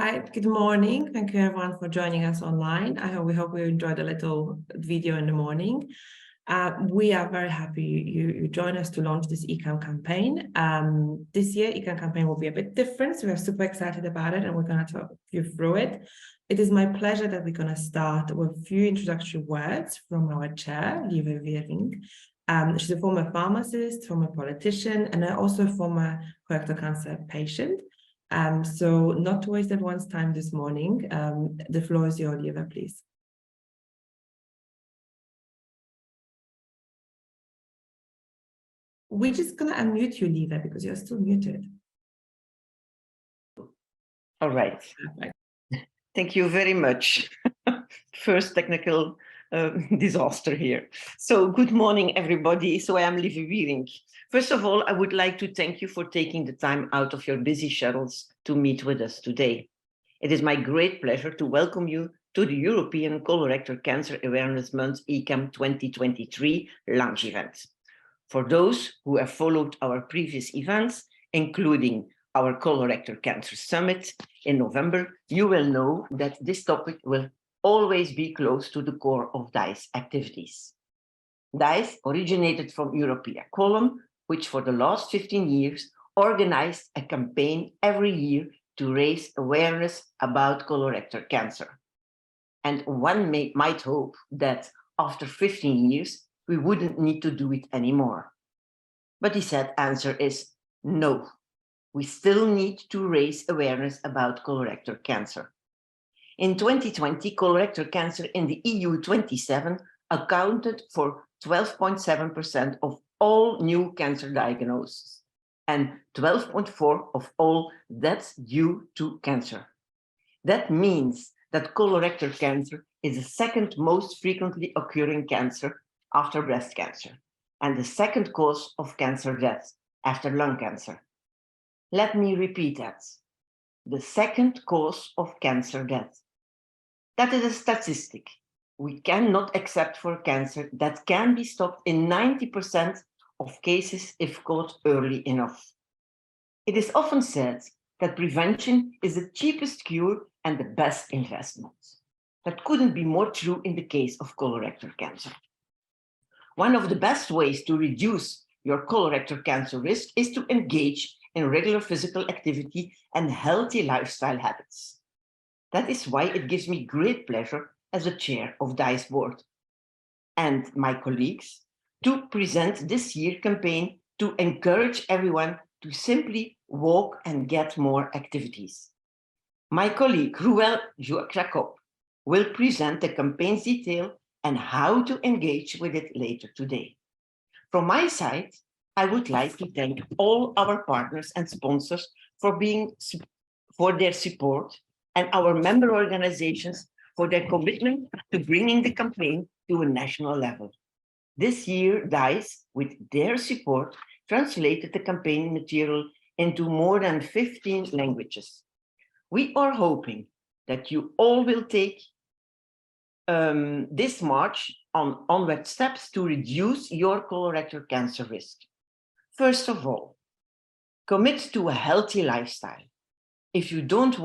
Hi, good morning. Thank you everyone for joining us online. We hope you enjoyed a little video in the morning. We are very happy you joined us to launch this ECCAM campaign. This year, ECCAM campaign will be a bit different, so we're super excited about it and we're going to talk you through it. It is my pleasure that we're going to start with a few introductory words from our chair, Lieve Wiering. She's a former pharmacist, former politician, and also a former colorectal cancer patient. So not to waste everyone's time this morning, the floor is yours, Lieve, please. We're just going to unmute you, Lieve, because you're still muted. All right. Perfect. Thank you very much. First technical disaster here. So good morning, everybody. So I am Lieve Wiering. First of all, I would like to thank you for taking the time out of your busy schedules to meet with us today. It is my great pleasure to welcome you to the European Colorectal Cancer Awareness Month ECCAM 2023 launch event. For those who have followed our previous events, including our Colorectal Cancer Summit in November, you will know that this topic will always be close to the core of DICE activities. DICE originated from European Column, which for the last 15 years organized a campaign every year to raise awareness about colorectal cancer. And one might hope that after 15 years, we wouldn't need to do it anymore. But the sad answer is no. We still need to raise awareness about colorectal cancer. In 2020, colorectal cancer in the EU 27 accounted for 12.7% of all new cancer diagnoses and 12.4% of all deaths due to cancer. That means that colorectal cancer is the second most frequently occurring cancer after breast cancer and the second cause of cancer deaths after lung cancer. Let me repeat that. The second cause of cancer death. That is a statistic we cannot accept for cancer that can be stopped in 90% of cases if caught early enough. It is often said that prevention is the cheapest cure and the best investment. That couldn't be more true in the case of colorectal cancer. One of the best ways to reduce your colorectal cancer risk is to engage in regular physical activity and healthy lifestyle habits. That is why it gives me great pleasure as a chair of DICE board and my colleagues to present this year's campaign to encourage everyone to simply walk and get more activities. My colleague, Ruel Jacob, will present the campaign's detail and how to engage with it later today. From my side, I would like to thank all our partners and sponsors for their support and our member organizations for their commitment to bringing the campaign to a national level. This year, DICE, with their support, translated the campaign material into more than 15 languages. We are hoping that you all will take this March on onward steps to reduce your colorectal cancer risk. First of all, commit to a healthy lifestyle. If you don't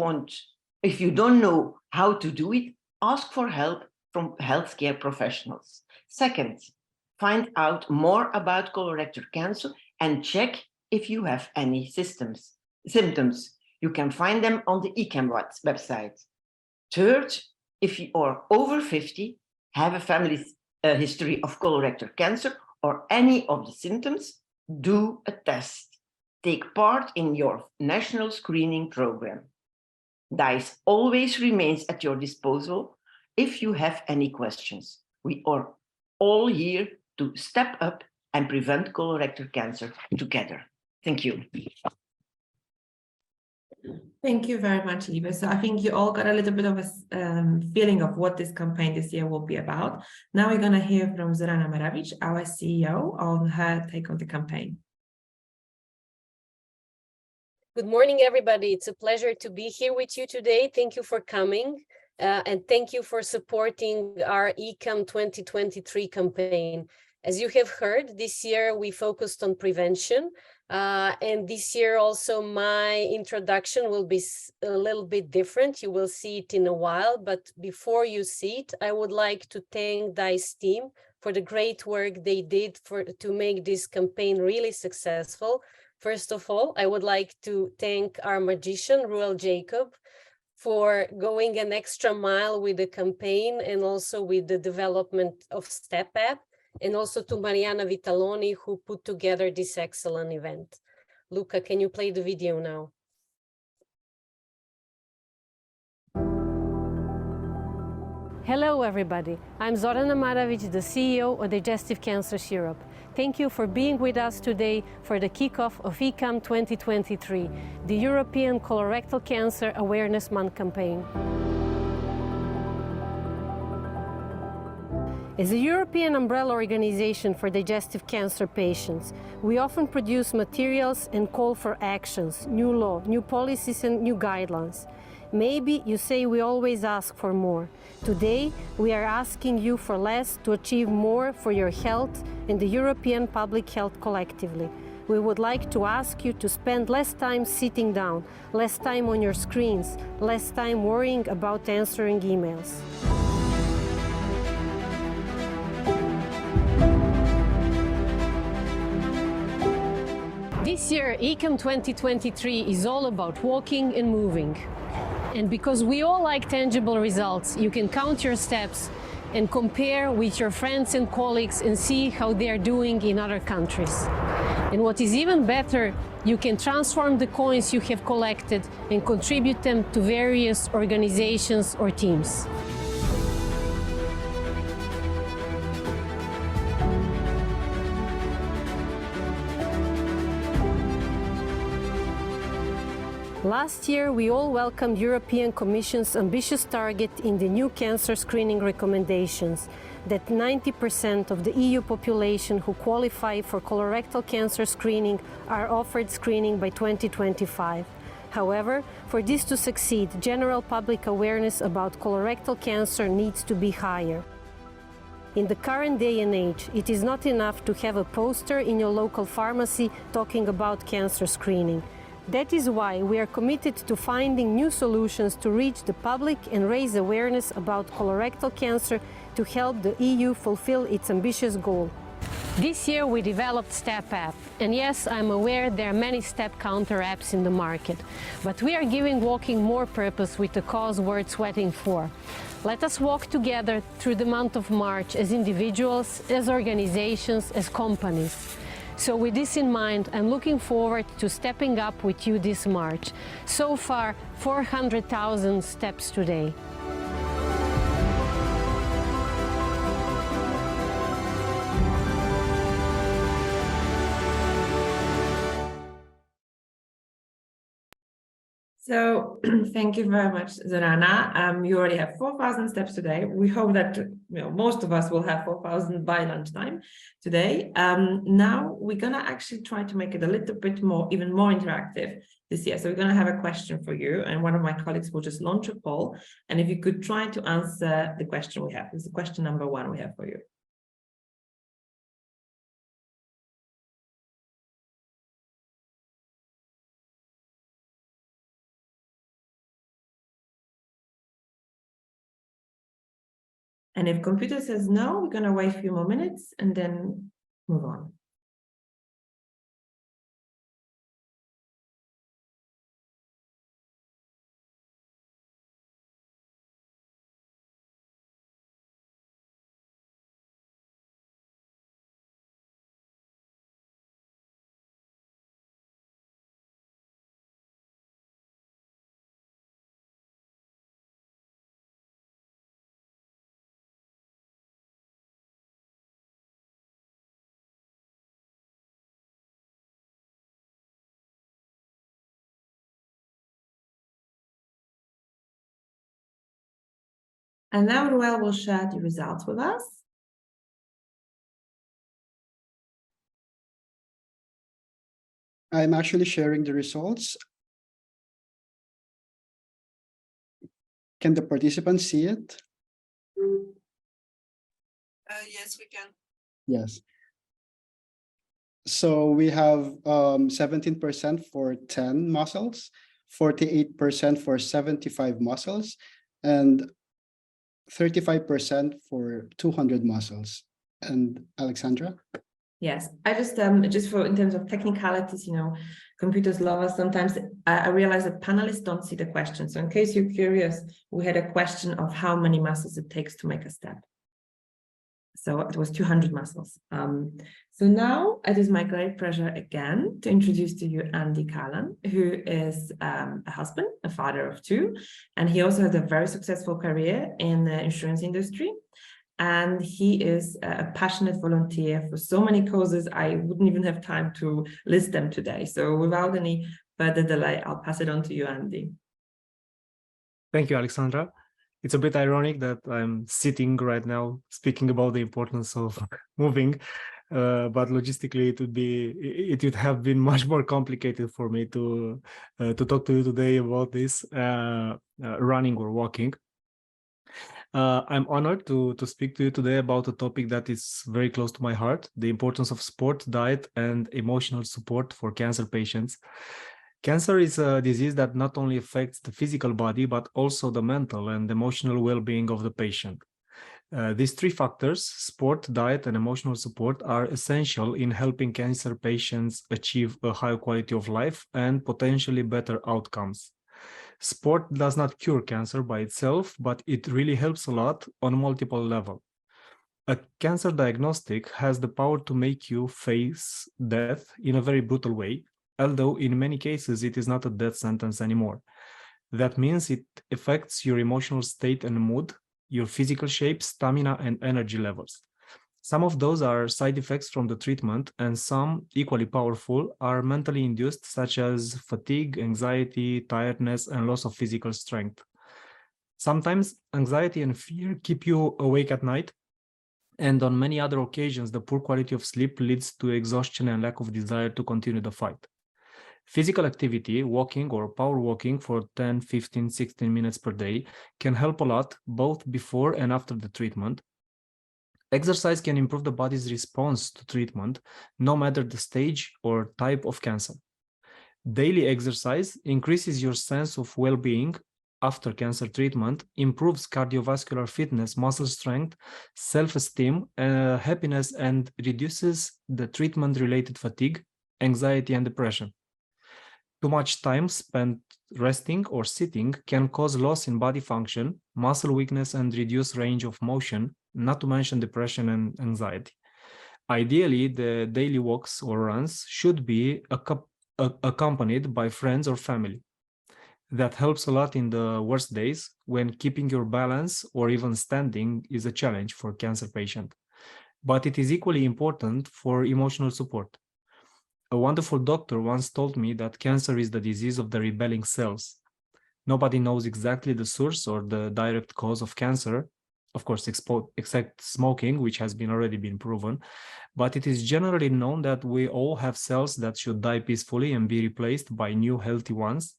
know how to do it, ask for help from healthcare professionals. Second, find out more about colorectal cancer and check if you have any symptoms. You can find them on the ECCAM website. Third, if you are over 50, have a family history of colorectal cancer or any of the symptoms, do a test. Take part in your national screening program. DICE always remains at your disposal if you have any questions. We are all here to step up and prevent colorectal cancer together. Thank you. Thank you very much, Lieve. So I think you all got a little bit of a feeling of what this campaign this year will be about. Now we're going to hear from Zorana Maravic, our CEO, on her take on the campaign. Good morning, everybody. It's a pleasure to be here with you today. Thank you for coming and thank you for supporting our ECCAM 2023 campaign. As you have heard, this year we focused on prevention. And this year also my introduction will be a little bit different. You will see it in a while, but before you see it, I would like to thank DICE team for the great work they did to make this campaign really successful. First of all, I would like to thank our magician, Ruel Jacob, for going an extra mile with the campaign and also with the development of Step App, and also to Mariana Vitaloni, who put together this excellent event. Luca, can you play the video now? Hello, everybody. I'm Zorana Maravic, the CEO of Digestive Cancers Europe. Thank you for being with us today for the kickoff of ECCAM 2023, the European Colorectal Cancer Awareness Month campaign. As a European umbrella organization for digestive cancer patients, we often produce materials and call for actions, new law, new policies and new guidelines. Maybe you say we always ask for more. Today, we are asking you for less to achieve more for your health and the European public health collectively. We would like to ask you to spend less time sitting down, less time on your screens, less time worrying about answering emails. This year, ECCAM 2023 is all about walking and moving. And because we all like tangible results, you can count your steps and compare with your friends and colleagues and see how they are doing in other countries. And what is even better, you can transform the coins you have collected and contribute them to various organizations or teams. Last year, we all welcomed European Commission's ambitious target in the new cancer screening recommendations that 90% of the EU population who qualify for colorectal cancer screening are offered screening by 2025. However, for this to succeed, general public awareness about colorectal cancer needs to be higher. In the current day and age, it is not enough to have a poster in your local pharmacy talking about cancer screening. That is why we are committed to finding new solutions to reach the public and raise awareness about colorectal cancer to help the EU fulfill its ambitious goal. This year we developed Step App, and yes, I'm aware there are many step counter apps in the market, but we are giving walking more purpose with the cause worth sweating for. Let us walk together through the month of March as individuals, as organizations, as companies. So with this in mind, I'm looking forward to stepping up with you this March. So far, 400,000 steps today. So thank you very much, Zorana. You already have 4,000 steps today. We hope that most of us will have 4,000 by lunchtime today. Now we're going to actually try to make it a little bit more, even more interactive this year. So we're going to have a question for you, and one of my colleagues will just launch a poll. And if you could try to answer the question we have, this is question number 1 we have for you. And if computer says no, we're going to wait a few more minutes and then move on. And now Ruel will share the results with us. I'm actually sharing the results. Can the participants see it? Yes, we can. Yes. So we have 17% for 10 muscles, 48% for 75 muscles, and 35% for 200 muscles. And Alexandra? Yes, I just for in terms of technicalities, computers love us sometimes. I realize that panelists don't see the question. So in case you're curious, we had a question of how many muscles it takes to make a step. So it was 200 muscles. So now it is my great pleasure again to introduce to you Andy Callan, who is a husband, a father of two, and he also has a very successful career in the insurance industry. And he is a passionate volunteer for so many causes, I wouldn't even have time to list them today. So without any further delay, I'll pass it on to you, Andy. Thank you, Alexandra. It's a bit ironic that I'm sitting right now speaking about the importance of moving, but logistically it would have been much more complicated for me to talk to you today about this running or walking. I'm honored to speak to you today about a topic that is very close to my heart: the importance of sport, diet, and emotional support for cancer patients. Cancer is a disease that not only affects the physical body, but also the mental and emotional well-being of the patient. These three factors, sport, diet, and emotional support, are essential in helping cancer patients achieve a higher quality of life and potentially better outcomes. Sport does not cure cancer by itself, but it really helps a lot on multiple levels. A cancer diagnostic has the power to make you face death in a very brutal way, although in many cases it is not a death sentence anymore. That means it affects your emotional state and mood, your physical shape, stamina, and energy levels. Some of those are side effects from the treatment, and some, equally powerful, are mentally induced, such as fatigue, anxiety, tiredness, and loss of physical strength. Sometimes anxiety and fear keep you awake at night, and on many other occasions, the poor quality of sleep leads to exhaustion and lack of desire to continue the fight. Physical activity, walking or power walking for 10, 15, 16 minutes per day can help a lot, both before and after the treatment. Exercise can improve the body's response to treatment, no matter the stage or type of cancer. Daily exercise increases your sense of well-being after cancer treatment, improves cardiovascular fitness, muscle strength, self-esteem, happiness, and reduces the treatment-related fatigue, anxiety, and depression. Too much time spent resting or sitting can cause loss in body function, muscle weakness, and reduced range of motion, not to mention depression and anxiety. Ideally, the daily walks or runs should be accompanied by friends or family. That helps a lot in the worst days when keeping your balance or even standing is a challenge for a cancer patient. But it is equally important for emotional support. A wonderful doctor once told me that cancer is the disease of the rebelling cells. Nobody knows exactly the source or the direct cause of cancer, of course, except smoking, which has already been proven. But it is generally known that we all have cells that should die peacefully and be replaced by new healthy ones.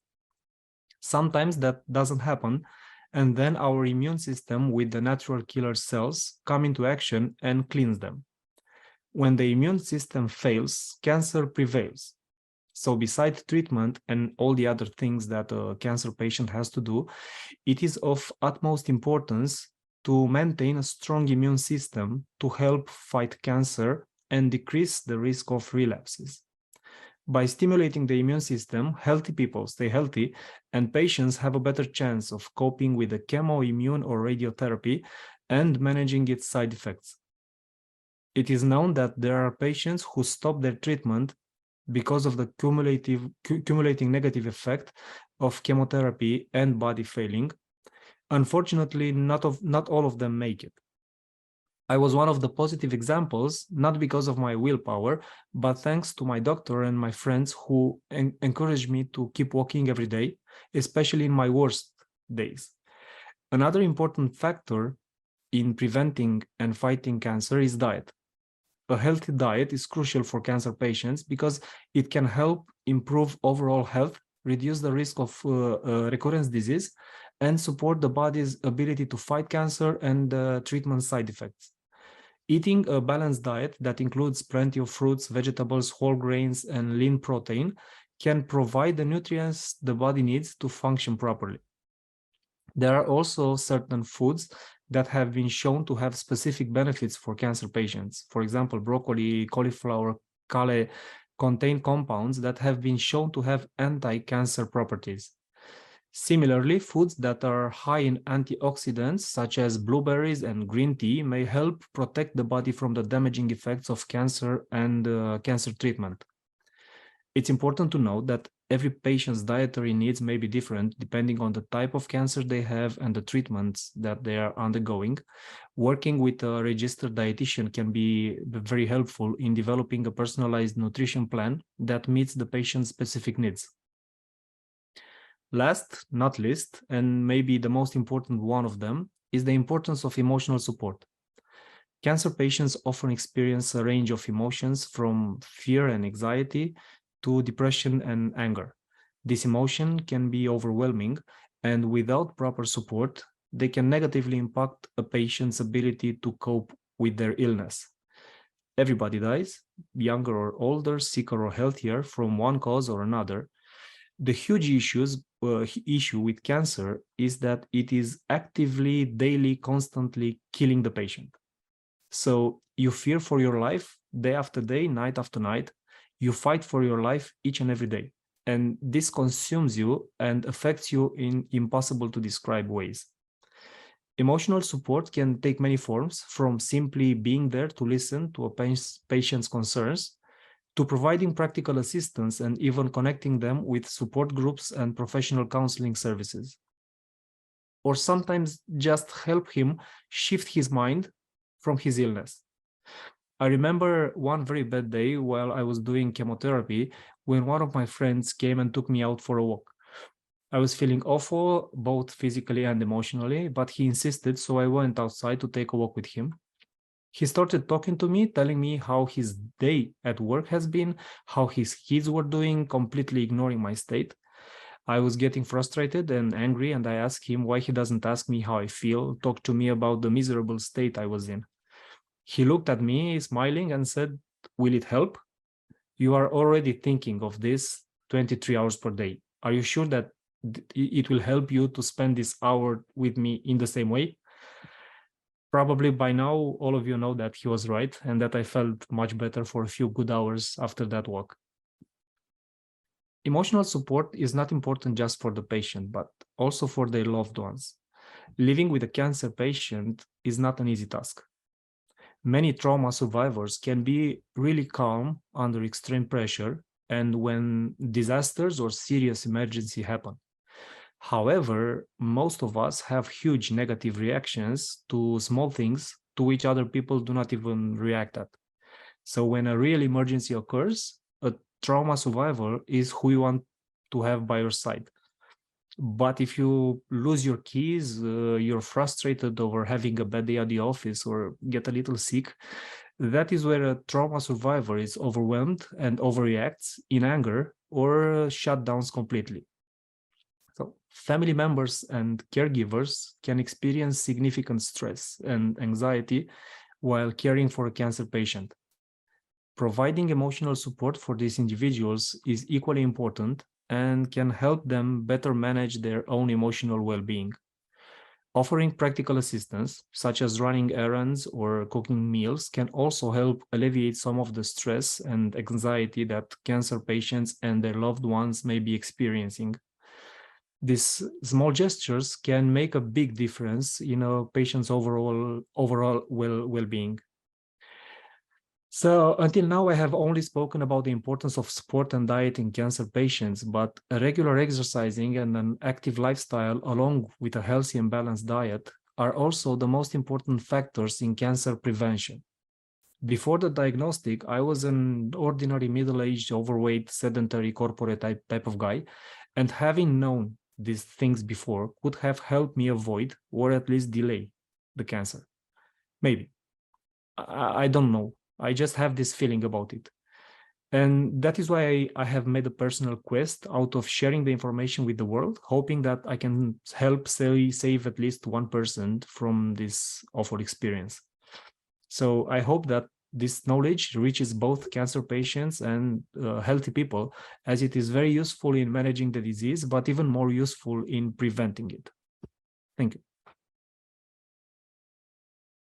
Sometimes that doesn't happen, and then our immune system with the natural killer cells come into action and cleanse them. When the immune system fails, cancer prevails. So besides treatment and all the other things that a cancer patient has to do, it is of utmost importance to maintain a strong immune system to help fight cancer and decrease the risk of relapses. By stimulating the immune system, healthy people stay healthy, and patients have a better chance of coping with the chemo, immune, or radiotherapy and managing its side effects. It is known that there are patients who stop their treatment because of the cumulating negative effect of chemotherapy and body failing. Unfortunately, not all of them make it. I was one of the positive examples, not because of my willpower, but thanks to my doctor and my friends who encouraged me to keep walking every day, especially in my worst days. Another important factor in preventing and fighting cancer is diet. A healthy diet is crucial for cancer patients because it can help improve overall health, reduce the risk of recurrence disease, and support the body's ability to fight cancer and treatment side effects. Eating a balanced diet that includes plenty of fruits, vegetables, whole grains, and lean protein can provide the nutrients the body needs to function properly. There are also certain foods that have been shown to have specific benefits for cancer patients. For example, broccoli, cauliflower, kale contain compounds that have been shown to have anti-cancer properties. Similarly, foods that are high in antioxidants, such as blueberries and green tea, may help protect the body from the damaging effects of cancer and cancer treatment. It's important to note that every patient's dietary needs may be different depending on the type of cancer they have and the treatments that they are undergoing. Working with a registered dietitian can be very helpful in developing a personalized nutrition plan that meets the patient's specific needs. Last, not least, and maybe the most important one of them, is the importance of emotional support. Cancer patients often experience a range of emotions from fear and anxiety to depression and anger. This emotion can be overwhelming, and without proper support, they can negatively impact a patient's ability to cope with their illness. Everybody dies, younger or older, sicker or healthier, from one cause or another. The huge issue with cancer is that it is actively, daily, constantly killing the patient. So you fear for your life day after day, night after night. You fight for your life each and every day. And this consumes you and affects you in impossible to describe ways. Emotional support can take many forms, from simply being there to listen to a patient's concerns, to providing practical assistance and even connecting them with support groups and professional counseling services. Or sometimes just help him shift his mind from his illness. I remember one very bad day while I was doing chemotherapy when one of my friends came and took me out for a walk. I was feeling awful, both physically and emotionally, but he insisted, so I went outside to take a walk with him. He started talking to me, telling me how his day at work has been, how his kids were doing, completely ignoring my state. I was getting frustrated and angry, and I asked him why he doesn't ask me how I feel, talk to me about the miserable state I was in. He looked at me, smiling, and said, "Will it help? You are already thinking of this 23 hours per day. Are you sure that it will help you to spend this hour with me in the same way?" Probably by now, all of you know that he was right and that I felt much better for a few good hours after that walk. Emotional support is not important just for the patient, but also for their loved ones. Living with a cancer patient is not an easy task. Many trauma survivors can be really calm under extreme pressure and when disasters or serious emergency happen. However, most of us have huge negative reactions to small things to which other people do not even react at. So when a real emergency occurs, a trauma survivor is who you want to have by your side. But if you lose your keys, you're frustrated over having a bad day at the office or get a little sick, that is where a trauma survivor is overwhelmed and overreacts in anger or shut down completely. So family members and caregivers can experience significant stress and anxiety while caring for a cancer patient. Providing emotional support for these individuals is equally important and can help them better manage their own emotional well-being. Offering practical assistance, such as running errands or cooking meals, can also help alleviate some of the stress and anxiety that cancer patients and their loved ones may be experiencing. These small gestures can make a big difference in a patient's overall well-being. So until now, I have only spoken about the importance of sport and diet in cancer patients, but regular exercising and an active lifestyle along with a healthy and balanced diet are also the most important factors in cancer prevention. Before the diagnostic, I was an ordinary middle-aged, overweight, sedentary corporate type of guy, and having known these things before could have helped me avoid or at least delay the cancer. Maybe. I don't know. I just have this feeling about it. And that is why I have made a personal quest out of sharing the information with the world, hoping that I can help save at least one person from this awful experience. So I hope that this knowledge reaches both cancer patients and healthy people, as it is very useful in managing the disease, but even more useful in preventing it. Thank you.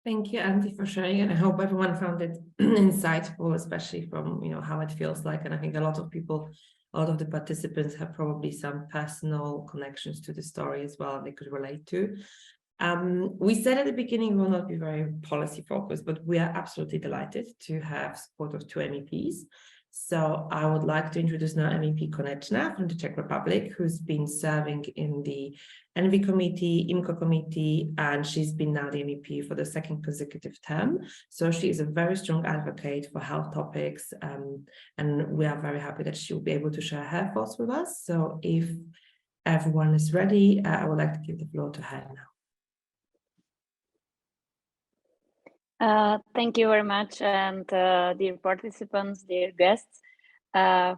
Thank you, Antti, for sharing, and I hope everyone found it insightful, especially from how it feels like. And I think a lot of people, a lot of the participants have probably some personal connections to the story as well they could relate to. We said at the beginning we will not be very policy focused, but we are absolutely delighted to have support of 2 MEPs. So I would like to introduce now MEP Konečná from the Czech Republic, who's been serving in the ENVI committee, IMCO committee, and she's been now the MEP for the 2nd consecutive term. So she is a very strong advocate for health topics, and we are very happy that she will be able to share her thoughts with us. So if everyone is ready, I would like to give the floor to her now. Thank you very much, and dear participants, dear guests.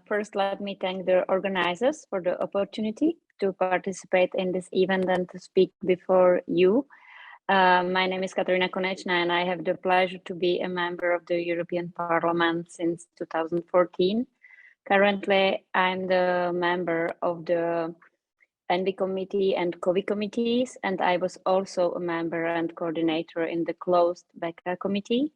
First, let me thank the organizers for the opportunity to participate in this event and to speak before you. My name is Kateřina Konečná, and I have the pleasure to be a member of the European Parliament since 2014. Currently, I'm the member of the ENVI committee and COVID committees, and I was also a member and coordinator in the closed BECA committee.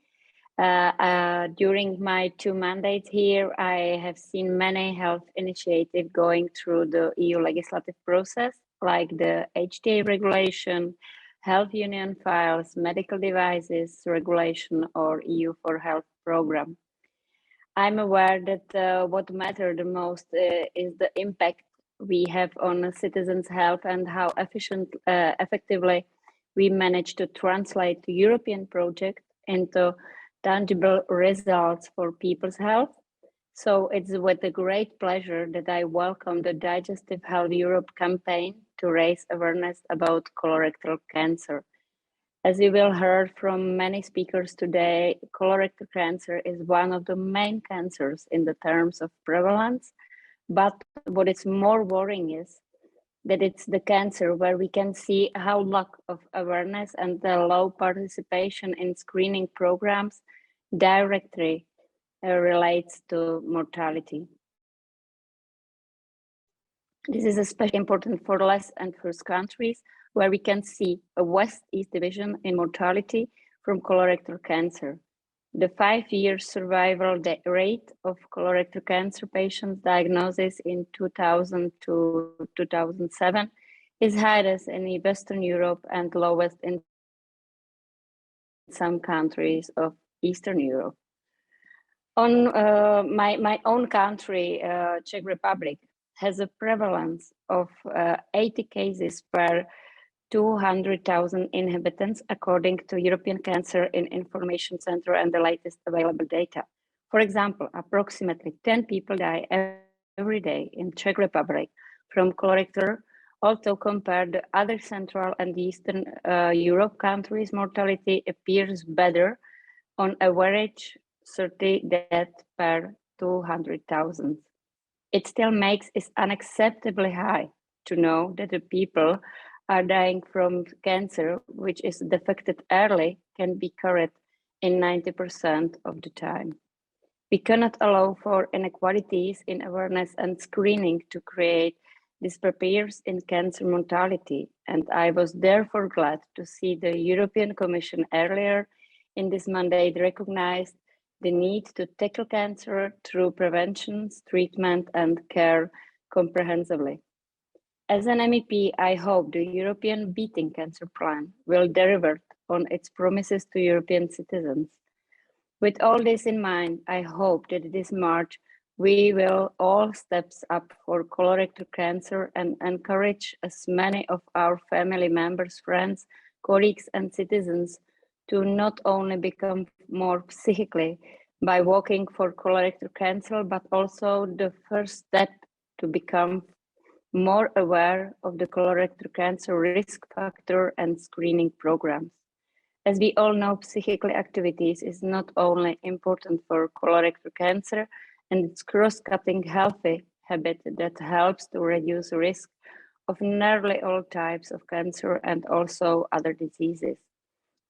During my 2 mandates here, I have seen many health initiatives going through the EU legislative process, like the HTA regulation, health union files, medical devices regulation, or EU for Health program. I'm aware that what matters the most is the impact we have on citizens' health and how effectively we manage to translate the European project into tangible results for people's health. So it's with a great pleasure that I welcome the Digestive Health Europe campaign to raise awareness about colorectal cancer. As you will hear from many speakers today, colorectal cancer is one of the main cancers in the terms of prevalence. But what is more worrying is that it's the cancer where we can see how lack of awareness and the low participation in screening programs directly relates to mortality. This is especially important for less and first countries, where we can see a West-East division in mortality from colorectal cancer. The 5-year survival rate of colorectal cancer patients diagnosed in 2000 to 2007 is highest in Western Europe and lowest in some countries of Eastern Europe. On my own country, Czech Republic, has a prevalence of 80 cases per 200,000 inhabitants, according to European Cancer Information Center and the latest available data. For example, approximately 10 people die every day in Czech Republic from colorectal. Also, compared to other Central and Eastern Europe countries, mortality appears better, on average 30 deaths per 200,000. It still makes it unacceptably high to know that the people are dying from cancer, which is detected early, can be cured in 90% of the time. We cannot allow for inequalities in awareness and screening to create disparities in cancer mortality. And I was therefore glad to see the European Commission earlier in this mandate recognized the need to tackle cancer through prevention, treatment, and care comprehensively. As an MEP, I hope the European Beating Cancer Plan will deliver on its promises to European citizens. With all this in mind, I hope that this March we will all step up for colorectal cancer and encourage as many of our family members, friends, colleagues, and citizens to not only become more psychically by walking for colorectal cancer, but also the first step to become more aware of the colorectal cancer risk factor and screening programs. As we all know, psychical activities is not only important for colorectal cancer, and it's cross-cutting healthy habit that helps to reduce risk of nearly all types of cancer and also other diseases.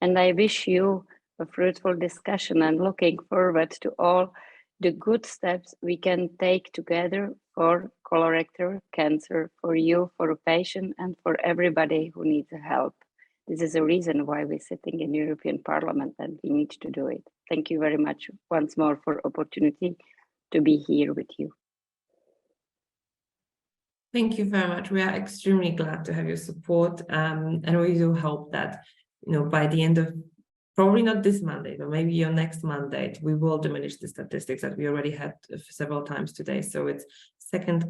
And I wish you a fruitful discussion and looking forward to all the good steps we can take together for colorectal cancer, for you, for a patient, and for everybody who needs help. This is a reason why we're sitting in European Parliament and we need to do it. Thank you very much once more for opportunity to be here with you. Thank you very much. We are extremely glad to have your support, and we do hope that, by the end of, probably not this Monday, but maybe your next Monday, we will diminish the statistics that we already had several times today. So it's second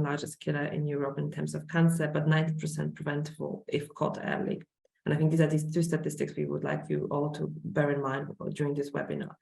largest killer in Europe in terms of cancer, but 90% preventable if caught early. And I think these are these two statistics we would like you all to bear in mind during this webinar.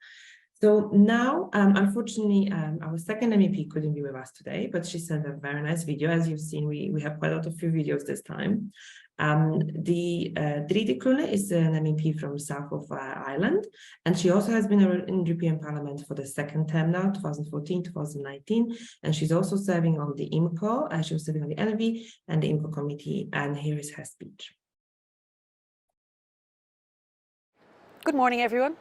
So now, unfortunately, our second MEP couldn't be with us today, but she sent a very nice video. As you've seen, we have quite a lot of few videos this time. Dride Klune is an MEP from south of Ireland, and she also has been in European Parliament for the second term now, 2014, 2019, and she's also serving on the IMCO. She was serving on the NV and the IMCO committee, and here is her speech. Good morning, everyone.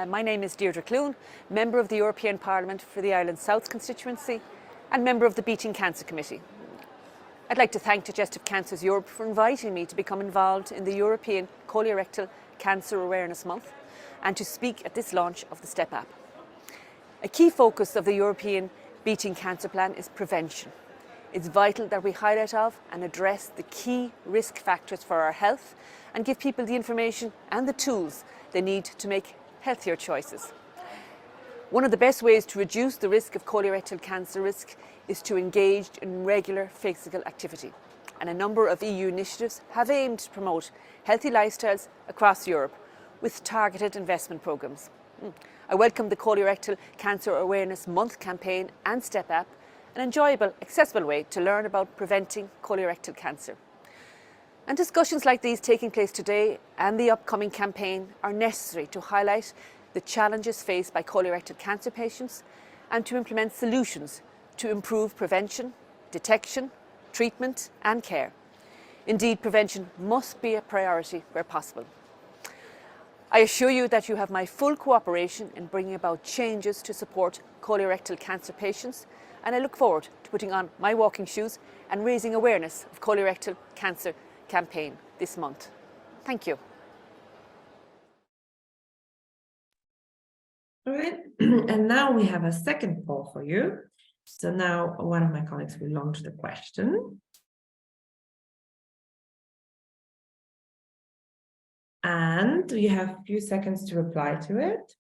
My name is Deirdre Clune, member of the European Parliament for the Ireland South constituency and member of the Beating Cancer Committee. I'd like to thank Digestive Cancers Europe for inviting me to become involved in the European Colorectal Cancer Awareness Month and to speak at this launch of the STEP app. A key focus of the European Beating Cancer Plan is prevention. It's vital that we highlight and address the key risk factors for our health and give people the information and the tools they need to make healthier choices. One of the best ways to reduce the risk of colorectal cancer risk is to engage in regular physical activity. And a number of EU initiatives have aimed to promote healthy lifestyles across Europe with targeted investment programmes. I welcome the Colorectal Cancer Awareness Month campaign and STEP app, an enjoyable, accessible way to learn about preventing colorectal cancer. And discussions like these taking place today and the upcoming campaign are necessary to highlight the challenges faced by colorectal cancer patients and to implement solutions to improve prevention, detection, treatment and care. Indeed, prevention must be a priority where possible. I assure you that you have my full cooperation in bringing about changes to support colorectal cancer patients, and I look forward to putting on my walking shoes and raising awareness of colorectal cancer campaign this month. Thank you. All right, and now we have a second poll for you. So now one of my colleagues will launch the question. And you have a few seconds to reply to it.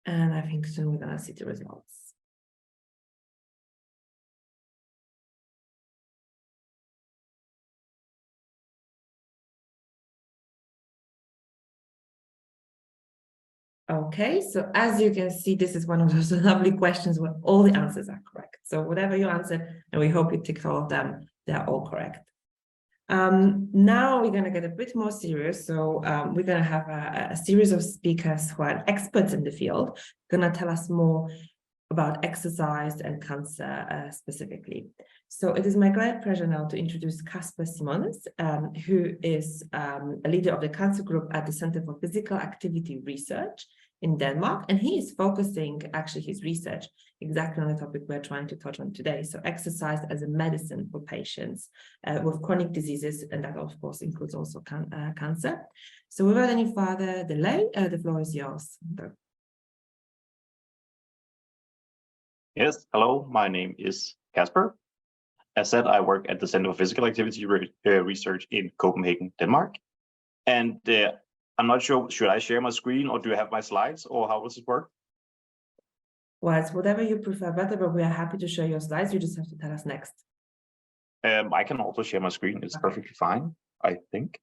And I think soon we're going to see the results. Okay, so as you can see, this is one of those lovely questions where all the answers are correct. So whatever you answer, and we hope you ticked all of them, they are all correct. Now we're going to get a bit more serious. So we're going to have a series of speakers who are experts in the field, going to tell us more about exercise and cancer specifically. So it is my great pleasure now to introduce Kasper Simonis, who is a leader of the cancer group at the Center for Physical Activity Research in Denmark, and he is focusing actually his research exactly on the topic we're trying to touch on today. So exercise as a medicine for patients with chronic diseases, and that of course includes also cancer. So without any further delay, the floor is yours. Yes, hello, my name is Kasper. As said, I work at the Center for Physical Activity Research in Copenhagen, Denmark. And I'm not sure, should I share my screen or do you have my slides or how does it work? Well, it's whatever you prefer better, but we are happy to share your slides. You just have to tell us next. I can also share my screen. It's perfectly fine, I think.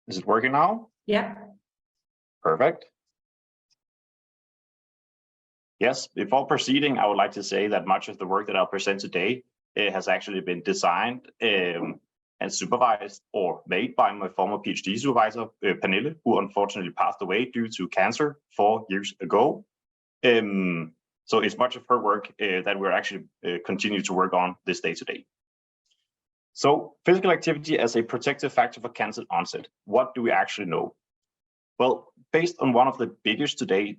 Is it working now? Yeah. Perfect. Yes, before proceeding, I would like to say that much of the work that I'll present today has actually been designed and supervised or made by my former PhD supervisor, Pernille, who unfortunately passed away due to cancer 4 years ago. So it's much of her work that we're actually continue to work on this day to day. So physical activity as a protective factor for cancer onset. What do we actually know? Well, based on one of the biggest today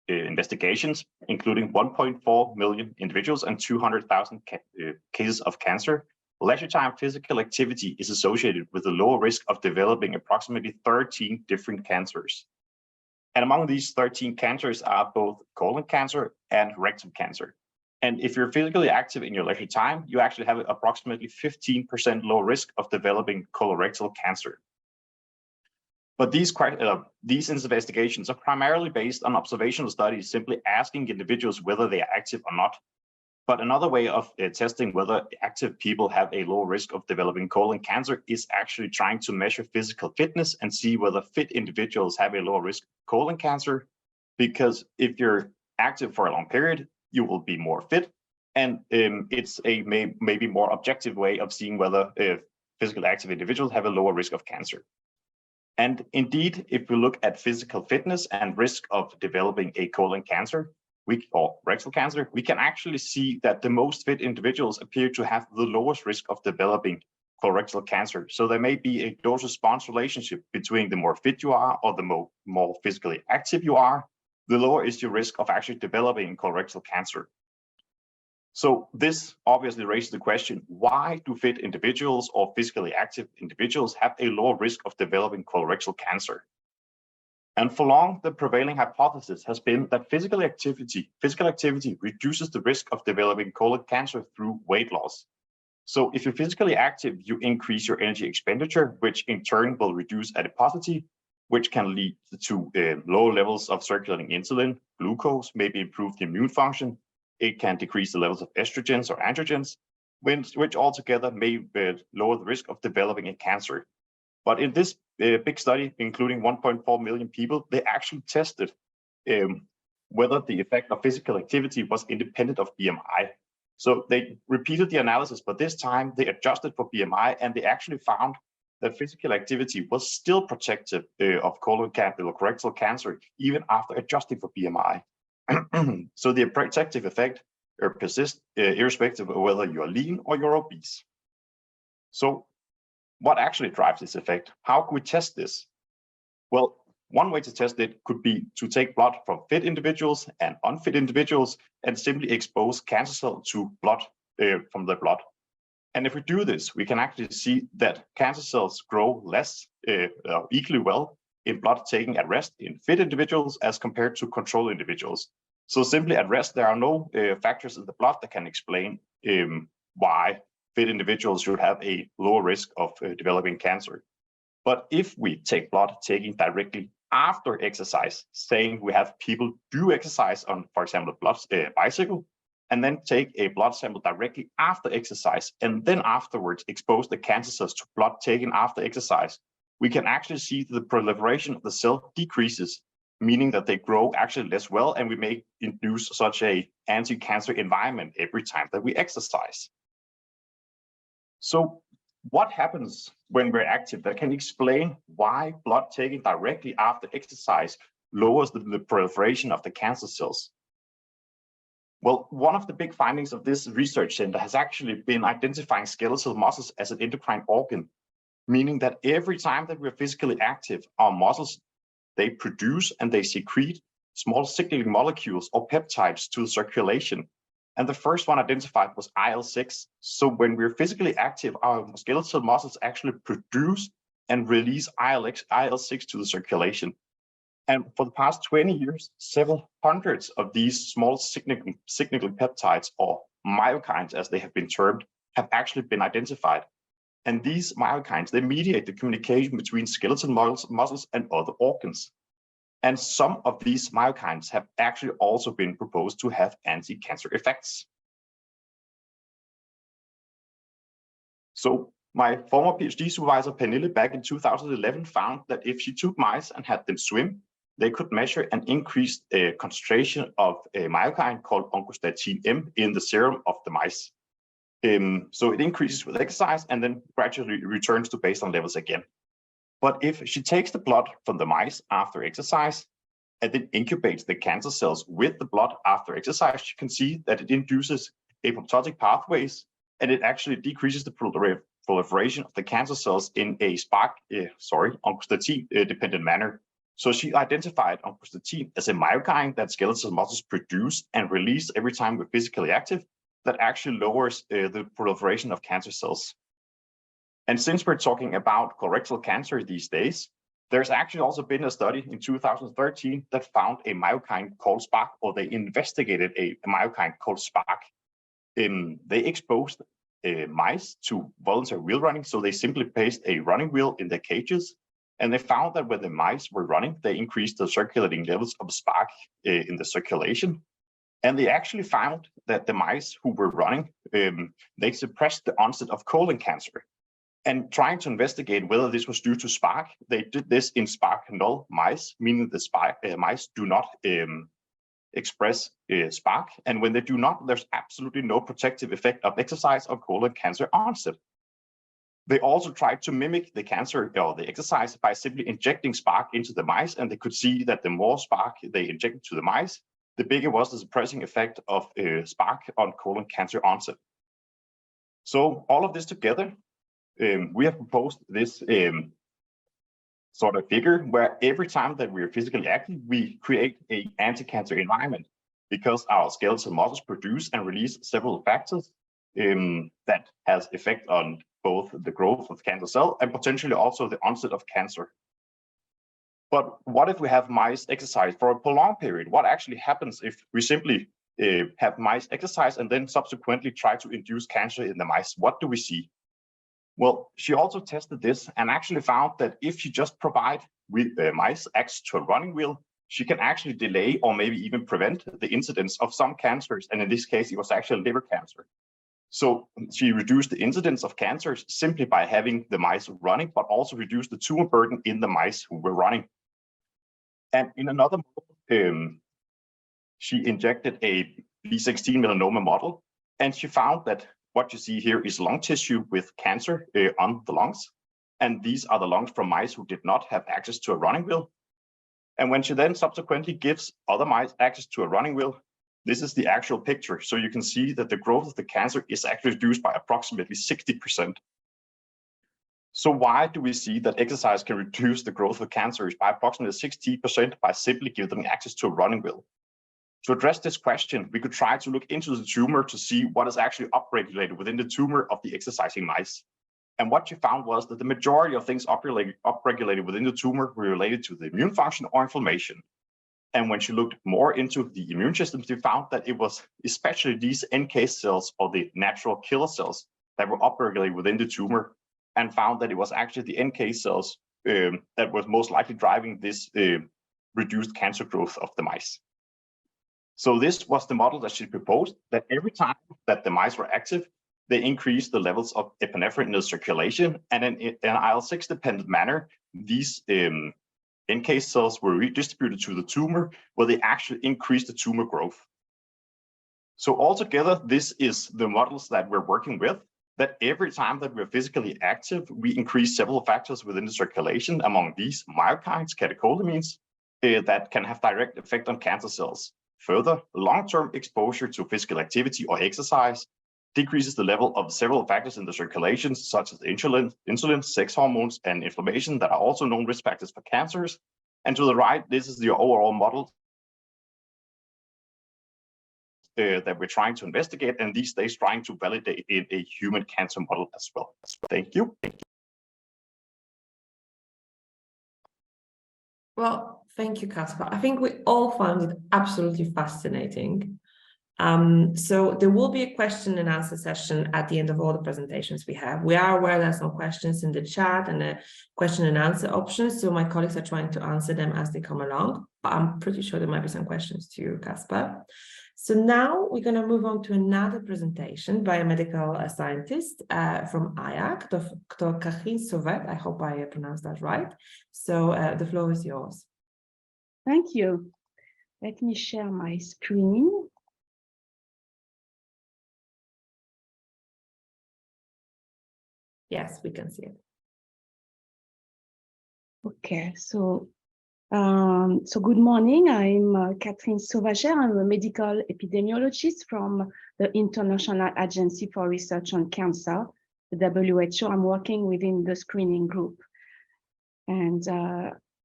investigations, including 1.4 million individuals and 200,000 cases of cancer, leisure time physical activity is associated with a lower risk of developing approximately 13 different cancers. And among these 13 cancers are both colon cancer and rectal cancer. And if you're physically active in your leisure time, you actually have approximately 15% low risk of developing colorectal cancer. But these investigations are primarily based on observational studies, simply asking individuals whether they are active or not. But another way of testing whether active people have a low risk of developing colon cancer is actually trying to measure physical fitness and see whether fit individuals have a lower risk of colon cancer. Because if you're active for a long period, you will be more fit. And it's a maybe more objective way of seeing whether physically active individuals have a lower risk of cancer. And indeed, if we look at physical fitness and risk of developing a colon cancer or rectal cancer, we can actually see that the most fit individuals appear to have the lowest risk of developing colorectal cancer. So there may be a dose-response relationship between the more fit you are or the more physically active you are, the lower is your risk of actually developing colorectal cancer. So this obviously raises the question, why do fit individuals or physically active individuals have a lower risk of developing colorectal cancer? And for long, the prevailing hypothesis has been that physical activity reduces the risk of developing colon cancer through weight loss. So if you're physically active, you increase your energy expenditure, which in turn will reduce adiposity, which can lead to low levels of circulating insulin, glucose, maybe improve the immune function. It can decrease the levels of estrogens or androgens, which altogether may lower the risk of developing a cancer. But in this big study, including 1.4 million people, they actually tested whether the effect of physical activity was independent of BMI. So they repeated the analysis, but this time they adjusted for BMI, and they actually found that physical activity was still protective of colorectal cancer, even after adjusting for BMI. So the protective effect persists irrespective of whether you are lean or you're obese. So what actually drives this effect? How can we test this? Well, one way to test it could be to take blood from fit individuals and unfit individuals and simply expose cancer cells to blood from the blood. And if we do this, we can actually see that cancer cells grow less equally well in blood taken at rest in fit individuals as compared to control individuals. So simply at rest, there are no factors in the blood that can explain why fit individuals should have a lower risk of developing cancer. But if we take blood taken directly after exercise, saying we have people do exercise on, for example, a bicycle, and then take a blood sample directly after exercise, and then afterwards expose the cancer cells to blood taken after exercise, we can actually see the proliferation of the cell decreases, meaning that they grow actually less well, and we may induce such a anti-cancer environment every time that we exercise. So what happens when we're active that can explain why blood taken directly after exercise lowers the proliferation of the cancer cells? Well, one of the big findings of this research center has actually been identifying skeletal muscles as an endocrine organ, meaning that every time that we're physically active, our muscles, they produce and they secrete small signaling molecules or peptides to the circulation. And the first one identified was IL-6. So when we're physically active, our skeletal muscles actually produce and release IL-6 to the circulation. And for the past 20 years, several hundreds of these small signaling peptides, or myokines as they have been termed, have actually been identified. And these myokines, they mediate the communication between skeletal muscles and other organs. And some of these myokines have actually also been proposed to have anti-cancer effects. So my former PhD supervisor, Pernille, back in 2011 found that if she took mice and had them swim, they could measure an increased concentration of a myokine called oncostatin M in the serum of the mice. So it increases with exercise and then gradually returns to baseline levels again. But if she takes the blood from the mice after exercise and then incubates the cancer cells with the blood after exercise, you can see that it induces apoptotic pathways, and it actually decreases the proliferation of the cancer cells in a oncostatin-dependent manner. So she identified oncostatin as a myokine that skeletal muscles produce and release every time we're physically active that actually lowers the proliferation of cancer cells. And since we're talking about colorectal cancer these days, there's actually also been a study in 2013 that found a myokine called SPARC, or they investigated a myokine called SPARC. They exposed mice to voluntary wheel running, so they simply placed a running wheel in their cages, and they found that when the mice were running, they increased the circulating levels of SPARC in the circulation. And they actually found that the mice who were running, they suppressed the onset of colon cancer. And trying to investigate whether this was due to SPARC, they did this in SPARC-null mice, meaning the mice do not express SPARC. And when they do not, there's absolutely no protective effect of exercise on colon cancer onset. They also tried to mimic the cancer or the exercise by simply injecting SPARC into the mice, and they could see that the more SPARC they injected to the mice, the bigger was the suppressing effect of SPARC on colon cancer onset. So all of this together, we have proposed this sort of figure where every time that we are physically active, we create an anti-cancer environment because our skeletal muscles produce and release several factors that has effect on both the growth of cancer cell and potentially also the onset of cancer. But what if we have mice exercise for a prolonged period? What actually happens if we simply have mice exercise and then subsequently try to induce cancer in the mice? What do we see? Well, she also tested this and actually found that if you just provide mice access to a running wheel, she can actually delay or maybe even prevent the incidence of some cancers. And in this case, it was actually liver cancer. So she reduced the incidence of cancers simply by having the mice running, but also reduced the tumor burden in the mice who were running. And in another model, she injected a B16 melanoma model, and she found that what you see here is lung tissue with cancer on the lungs. And these are the lungs from mice who did not have access to a running wheel. And when she then subsequently gives other mice access to a running wheel, this is the actual picture. So you can see that the growth of the cancer is actually reduced by approximately 60%. So why do we see that exercise can reduce the growth of cancers by approximately 60% by simply giving them access to a running wheel? To address this question, we could try to look into the tumor to see what is actually upregulated within the tumor of the exercising mice. And what you found was that the majority of things upregulated within the tumor were related to the immune function or inflammation. And when she looked more into the immune system, she found that it was especially these NK cells or the natural killer cells that were upregulated within the tumor, and found that it was actually the NK cells that was most likely driving this reduced cancer growth of the mice. So this was the model that she proposed, that every time that the mice were active, they increased the levels of epinephrine in the circulation, and in an IL-6 dependent manner, these NK cells were redistributed to the tumor, where they actually increased the tumor growth. So altogether, this is the models that we're working with, that every time that we're physically active, we increase several factors within the circulation, among these myokines, catecholamines, that can have direct effect on cancer cells. Further, long-term exposure to physical activity or exercise decreases the level of several factors in the circulation, such as insulin, sex hormones, and inflammation that are also known risk factors for cancers. And to the right, this is the overall model that we're trying to investigate, and these days trying to validate in a human cancer model as well. Thank you. Well, thank you, Casper. I think we all found it absolutely fascinating. So there will be a question and answer session at the end of all the presentations we have. We are aware there are some questions in the chat and a question and answer options, so my colleagues are trying to answer them as they come along. But I'm pretty sure there might be some questions to you, Casper. So now we're going to move on to another presentation by a medical scientist from IAC, Dr. Karin Sauvet. I hope I pronounced that right. So the floor is yours. Thank you. Let me share my screen. Yes, we can see it. Okay, so good morning. I'm Catherine Sauvager. I'm a medical epidemiologist from the International Agency for Research on Cancer, the WHO. I'm working within the screening group. And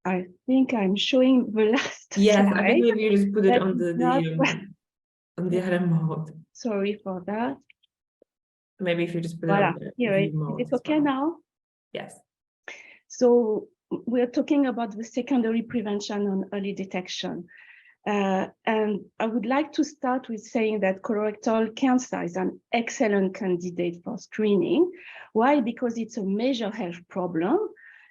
I think I'm showing the last Yes, slide. I think maybe you just put it That on is on the other mode. Sorry for that. Maybe if you just put it Voilà, on the here view mode. is it as okay well. now? Yes. So we're talking about the secondary prevention and early detection. And I would like to start with saying that colorectal cancer is an excellent candidate for screening. Why? Because it's a major health problem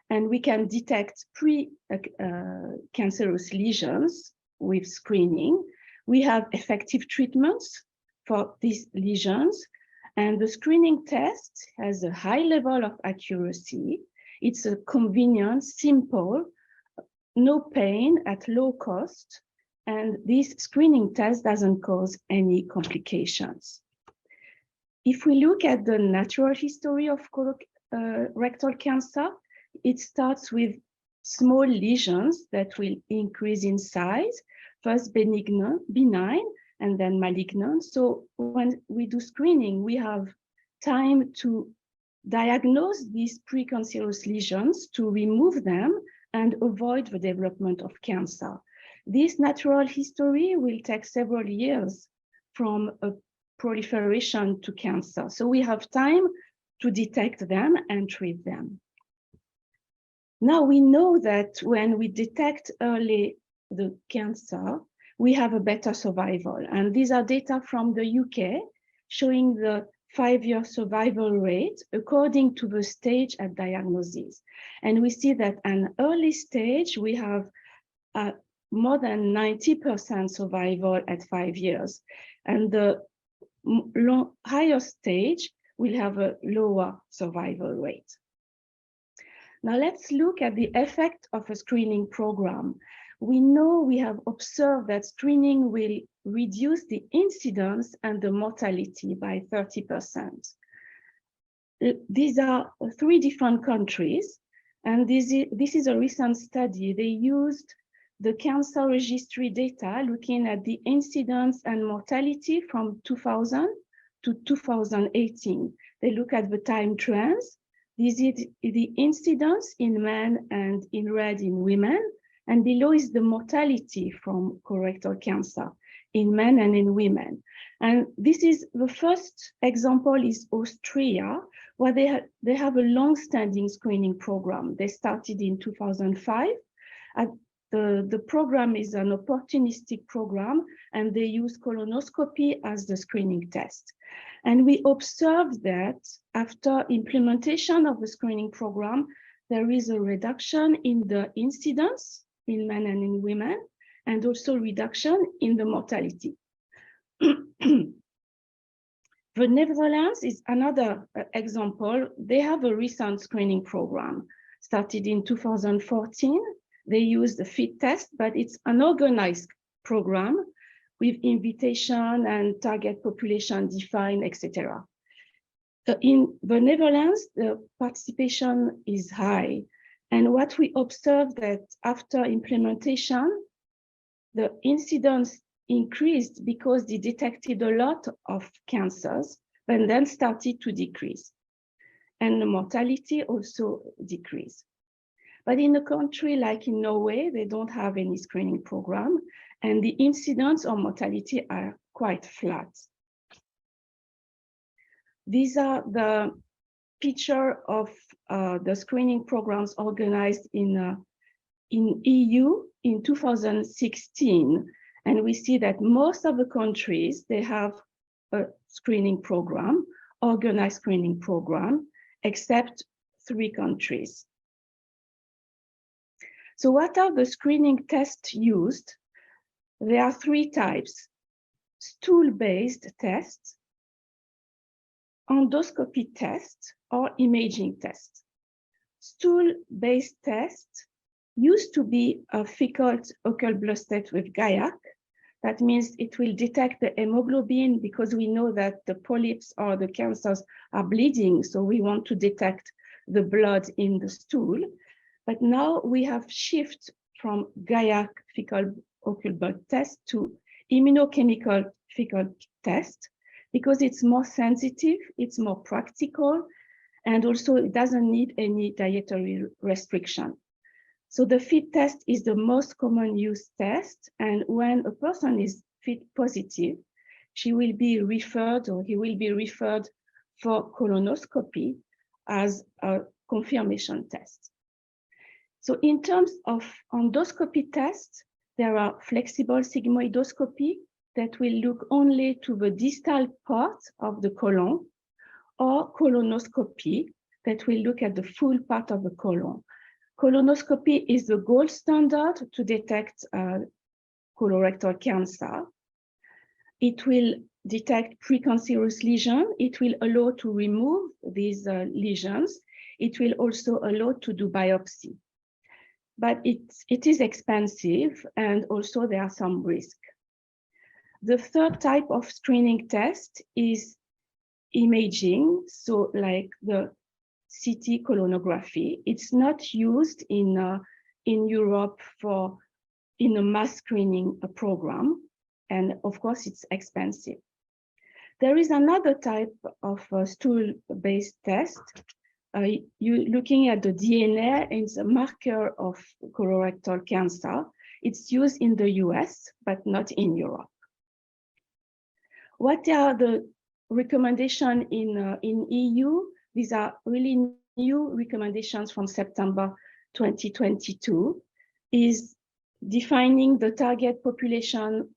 and we can detect pre-cancerous lesions with screening. We have effective treatments for these lesions, and the screening test has a high level of accuracy. It's a convenient, simple, no pain at low cost, and this screening test doesn't cause any complications. If we look at the natural history of colorectal cancer, it starts with small lesions that will increase in size, first benign, and then malignant. So when we do screening, we have time to diagnose these precancerous lesions, to remove them and avoid the development of cancer. This natural history will take several years from a proliferation to cancer. So we have time to detect them and treat them. Now we know that when we detect early the cancer, we have a better survival. And these are data from the UK showing the 5-year survival rate according to the stage at diagnosis. And we see that an early stage, we have more than 90% survival at 5 years. And the higher stage will have a lower survival rate. Now let's look at the effect of a screening program. We know we have observed that screening will reduce the incidence and the mortality by 30%. These are 3 different countries, and this is a recent study. They used the cancer registry data looking at the incidence and mortality from 2000 to 2018. They look at the time trends. This is the incidence in men and in red in women, and below is the mortality from colorectal cancer in men and in women. And this is the first example is Austria, where they have a long-standing screening program. They started in 2005. The program is an opportunistic program, and they use colonoscopy as the screening test. And we observed that after implementation of the screening program, there is a reduction in the incidence in men and in women, and also reduction in the mortality. The Netherlands is another example. They have a recent screening program, started in 2014. They use the FIT test, but it's an organized program with invitation and target population defined, etc. In the Netherlands, the participation is high. And what we observed that after implementation, the incidence increased because they detected a lot of cancers and then started to decrease. And the mortality also decreased. But in a country like in Norway, they don't have any screening program, and the incidence or mortality are quite flat. These are the picture of the screening programs organized in EU in 2016. And we see that most of the countries, they have a screening program, organized screening program, except 3 countries. So what are the screening tests used? There are 3 types: stool-based tests, endoscopy test, or imaging test. Stool-based test used to be a fecal occult blood test with GAIAC, That means it will detect the hemoglobin, because we know that the polyps or the cancers are bleeding. So we want to detect the blood in the stool. But now we have shift from Gaia fecal occult blood test to immunochemical fecal test, because it's more sensitive, it's more practical, and also it doesn't need any dietary restriction. So the FIT test is the most common used test. And when a person is FIT positive, she will be referred, or he will be referred for colonoscopy as a confirmation test. So in terms of endoscopy tests, there are flexible sigmoidoscopy that will look only to the distal part of the colon, or colonoscopy that will look at the full part of the colon. Colonoscopy is the gold standard to detect colorectal cancer. It will detect precancerous lesion. It will allow to remove these lesions. It will also allow to do biopsy. But it is expensive, and also there are some risk. The third type of screening test is imaging, so like the CT colonography. It's not used in Europe in a mass screening program, and of course it's expensive. There is another type of stool-based test. You looking at the DNA, it's a marker of colorectal cancer. It's used in the US, but not in Europe. What are the recommendations in EU? These are really new recommendations from September 2022, is defining the target population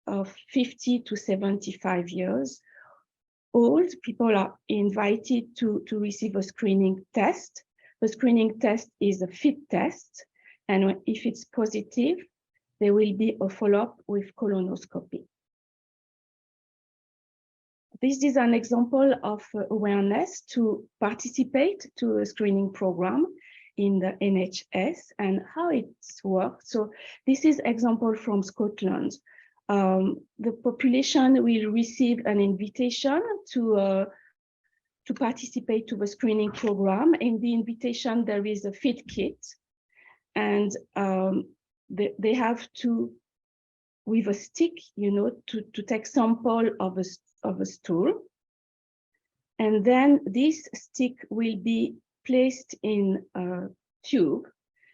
of 50 to 75 years old. People are invited to receive a screening test. The screening test is a FIT test, and if it's positive, there will be a follow-up with colonoscopy. This is an example of awareness to participate to a screening program in the NHS and how it's worked. So this is example from Scotland. The population will receive an invitation to participate to the screening program. In the invitation, there is a FIT kit, and they have to, with a stick, to take sample of a stool. And then this stick will be placed in a tube,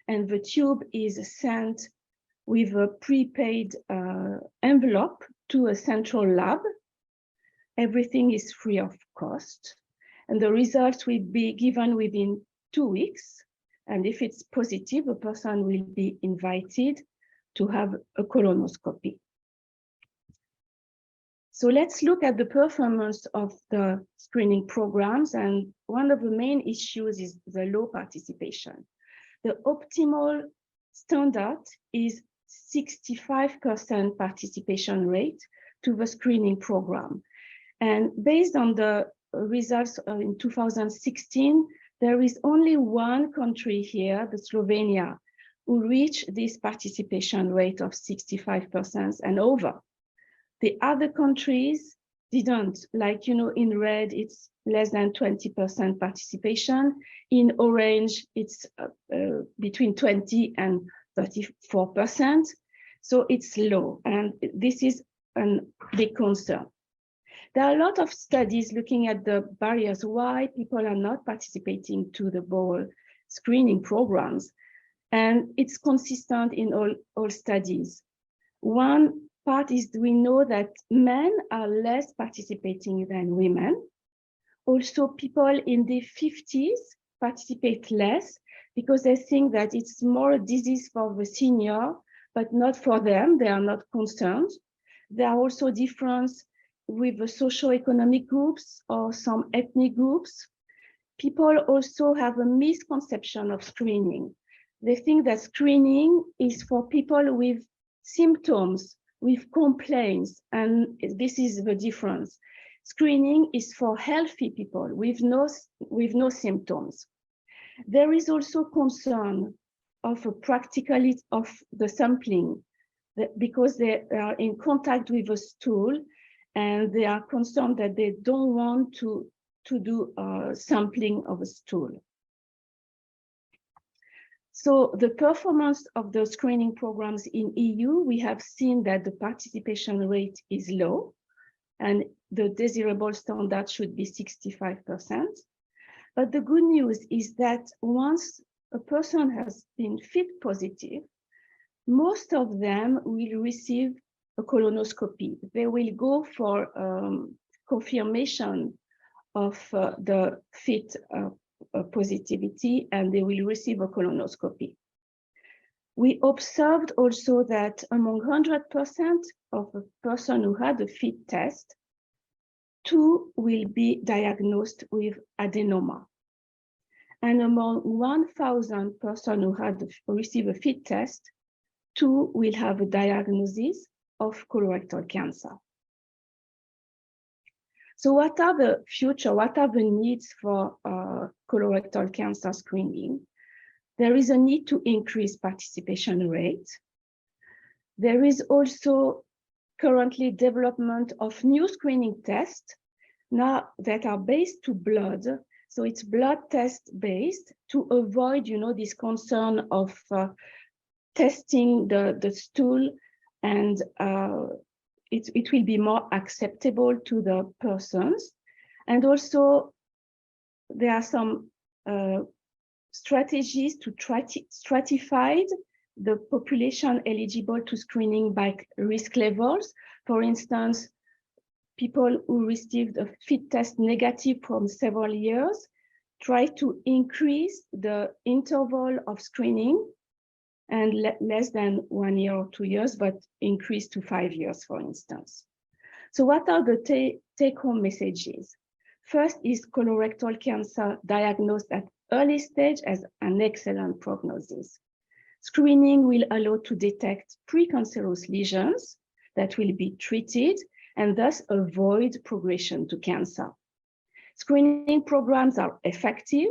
and the tube is sent with a prepaid envelope to a central lab. Everything is free of cost, and the results will be given within 2 weeks. And if it's positive, a person will be invited to have a colonoscopy. So let's look at the performance of the screening programs. And one of the main issues is the low participation. The optimal standard is 65% participation rate to the screening program. And based on the results in 2016, there is only one country here, the Slovenia, who reached this participation rate of 65% and over. The other countries didn't, like, in red, it's less than 20% participation. In orange, it's between 20 and 34%. So it's low, and this is a big concern. There are a lot of studies looking at the barriers why people are not participating to the bowel screening programs, and it's consistent in all studies. One part is we know that men are less participating than women. Also, people in their 50s participate less because they think that it's more a disease for the senior, but not for them. They are not concerned. There are also differences with the socioeconomic groups or some ethnic groups. People also have a misconception of screening. They think that screening is for people with symptoms, with complaints, and this is the difference. Screening is for healthy people with no symptoms. There is also concern of a practicality of the sampling. because they are in contact with a stool and they are concerned that they don't want to do sampling of a stool. So the performance of the screening programs in EU, we have seen that the participation rate is low and the desirable standard should be 65%. But the good news is that once a person has been FIT positive, most of them will receive a colonoscopy. They will go for confirmation of the FIT positivity, and they will receive a colonoscopy. We observed also that among 100% of a person who had a FIT test, 2 will be diagnosed with adenoma. And among 1,000 persons who had received a FIT test, 2 will have a diagnosis of colorectal cancer. So what are the needs for colorectal cancer screening? There is a need to increase participation rate. There is also currently development of new screening tests now that are based to blood. So it's blood test based to avoid, this concern of testing the stool, and it will be more acceptable to the persons. And also there are some strategies to stratify the population eligible to screening by risk levels. For instance, people who received a FIT test negative from several years, try to increase the interval of screening and less than 1 year or 2 years, but increase to 5 years, for instance. So what are the take-home messages? First is colorectal cancer diagnosed at early stage as an excellent prognosis. Screening will allow to detect precancerous lesions that will be treated and thus avoid progression to cancer. Screening programs are effective.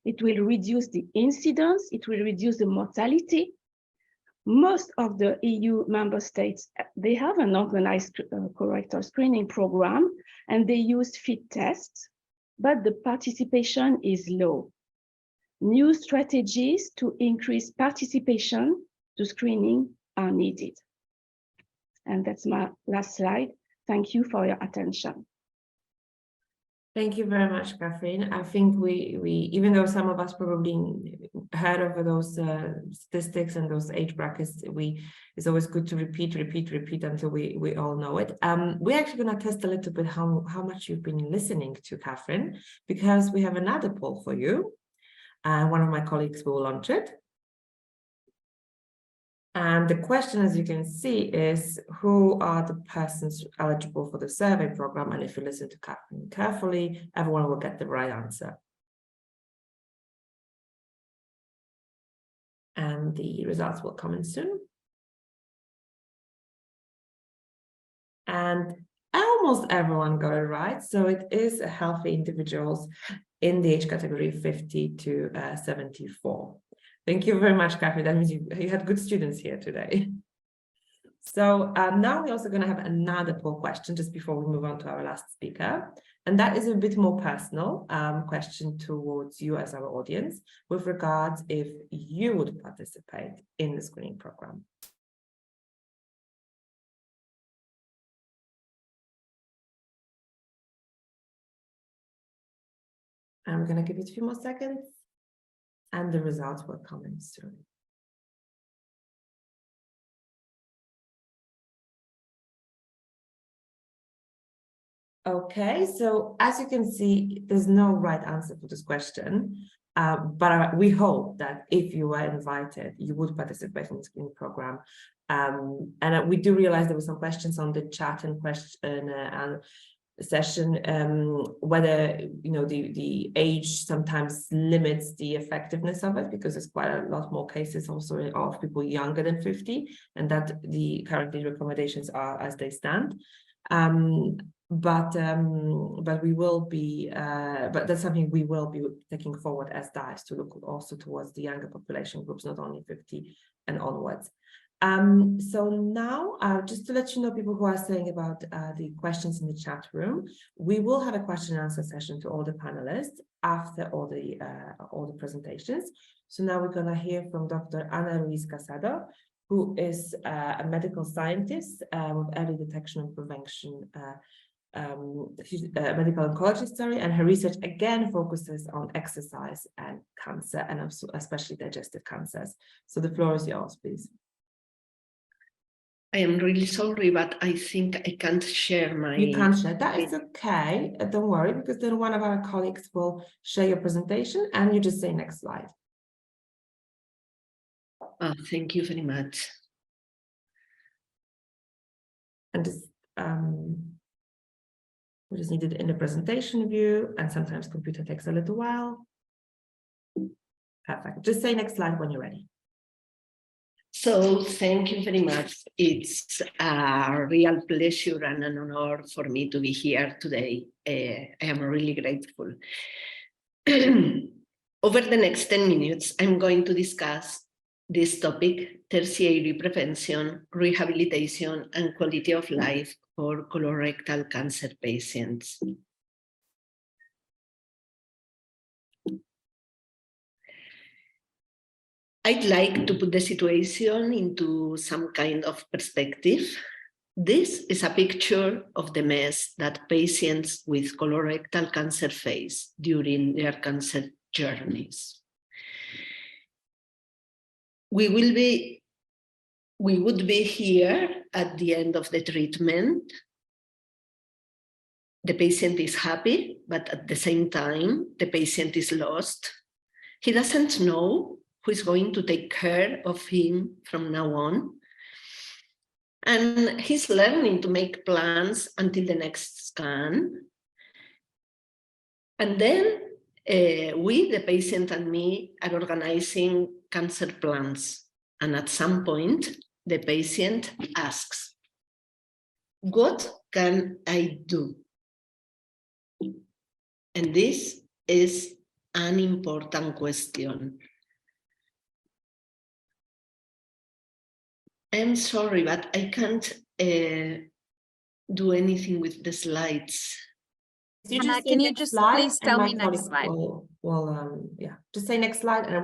It will reduce the incidence, it will reduce the mortality. Most of the EU member states, they have an organized colorectal screening program and they use FIT tests, but the participation is low. New strategies to increase participation to screening are needed. And that's my last slide. Thank you for your attention. Thank you very much, Catherine. I think we even though some of us probably heard of those statistics and those age brackets, it's always good to repeat until we all know it. We're actually going to test a little bit how much you've been listening to Catherine, because we have another poll for you. One of my colleagues will launch it. And the question, as you can see, is who are the persons eligible for the survey program? And if you listen to Catherine carefully, everyone will get the right answer. And the results will come in soon. And almost everyone got it right. So it is healthy individuals in the age category 50 to 74. Thank you very much, Catherine. That means you had good students here today. So now we're also going to have another poll question just before we move on to our last speaker. And that is a bit more personal question towards you as our audience with regards if you would participate in the screening program. I'm going to give it a few more seconds. And the results will come in soon. Okay, so as you can see, there's no right answer for this question, but we hope that if you were invited, you would participate in the screening program. And we do realize there were some questions on the chat and session, whether the age sometimes limits the effectiveness of it, because there's quite a lot more cases also of people younger than 50, and that the currently recommendations are as they stand. But we will be but that's something we will be taking forward as DICE to look also towards the younger population groups, not only 50 and onwards. So now, just to let you know, people who are saying about the questions in the chat room, we will have a question and answer session to all the panelists after all the presentations. So now we're going to hear from Dr. Ana Ruiz Casado, who is a medical scientist with early detection and prevention. She's a medical oncologist, and her research again focuses on exercise and cancer, and also especially digestive cancers. So the floor is yours, please. I am really sorry, but I think I can't share my... You can't share. That is okay. Don't worry, because then one of our colleagues will share your presentation and you just say next slide. Oh, thank you very much. And just, we just need it in the presentation view, and sometimes computer takes a little while. Perfect. Just say next slide when you're ready. So thank you very much. It's a real pleasure and an honor for me to be here today. I am really grateful. Over the next 10 minutes, I'm going to discuss this topic: tertiary prevention, rehabilitation, and quality of life for colorectal cancer patients. I'd like to put the situation into some kind of perspective. This is a picture of the mess that patients with colorectal cancer face during their cancer journeys. We would be here at the end of the treatment. The patient is happy, but at the same time, the patient is lost. He doesn't know who is going to take care of him from now on. And he's learning to make plans until the next scan. And then we, the patient and me, are organizing cancer plans. And at some point, the patient asks, what can I do? And this is an important question. I'm sorry, but I can't do anything with the slides. Anna, can you just please tell me next slide? Yeah, just say next slide and I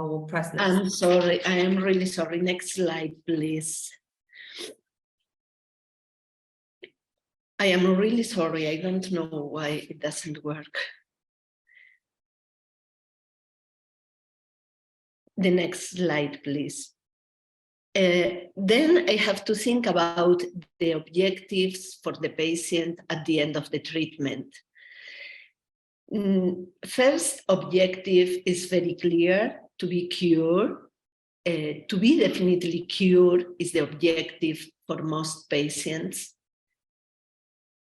will press next. I'm sorry, I am really sorry. Next slide, please. I am really sorry. I don't know why it doesn't work. The next slide, please. Then I have to think about the objectives for the patient at the end of the treatment. First objective is very clear: to be cured. To be definitely cured is the objective for most patients.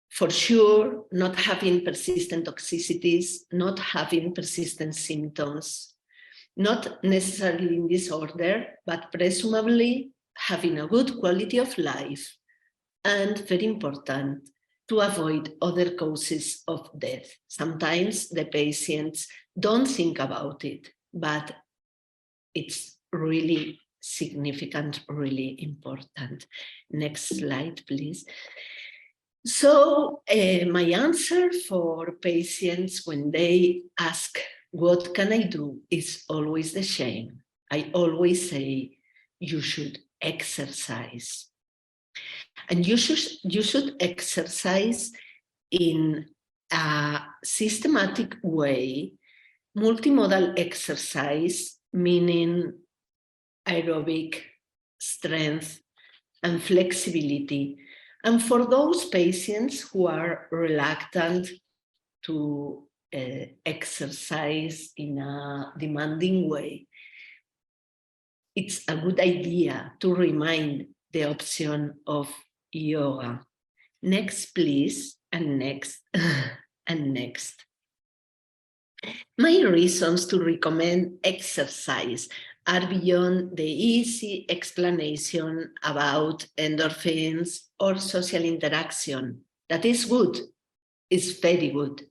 For sure, not having persistent toxicities, not having persistent symptoms, not necessarily in this order, but presumably having a good quality of life, and very important, to avoid other causes of death. Sometimes the patients don't think about it, but it's really significant, really important. Next slide, please. So my answer for patients when they ask, what can I do, is always the same. I always say, you should exercise. And you should exercise in a systematic way, multimodal exercise, meaning aerobic, strength, and flexibility. And for those patients who are reluctant to exercise in a demanding way, it's a good idea to remind the option of yoga. Next, please, and next, and next. My reasons to recommend exercise are beyond the easy explanation about endorphins or social interaction. That is good, it's very good.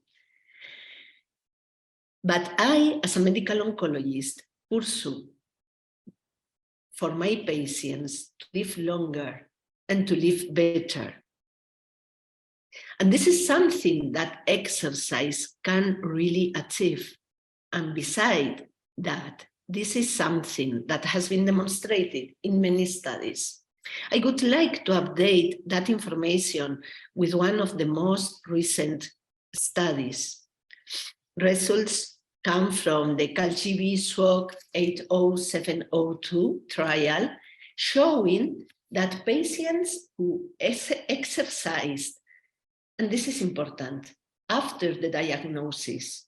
But I, as a medical oncologist, pursue for my patients to live longer and to live better. And this is something that exercise can really achieve. And beside that, this is something that has been demonstrated in many studies. I would like to update that information with one of the most recent studies. Results come from the CALGB-SWOG 80702 trial, showing that patients who exercised, and this is important, after the diagnosis,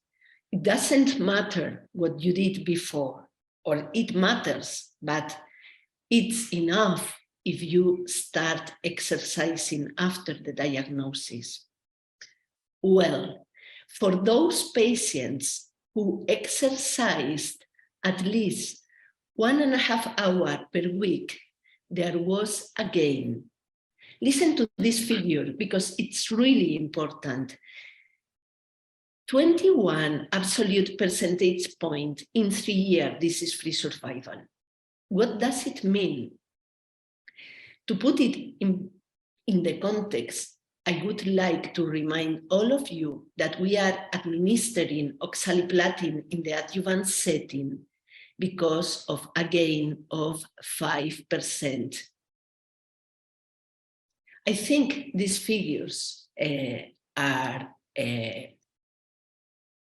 it doesn't matter what you did before, or it matters, but it's enough if you start exercising after the diagnosis. Well, for those patients who exercised at least 1.5 hours per week, there was a gain. Listen to this figure because it's really important. 21 absolute percentage point in 3 years disease-free survival. What does it mean? To put it in the context, I would like to remind all of you that we are administering oxaliplatin in the adjuvant setting because of a gain of 5%. I think these figures are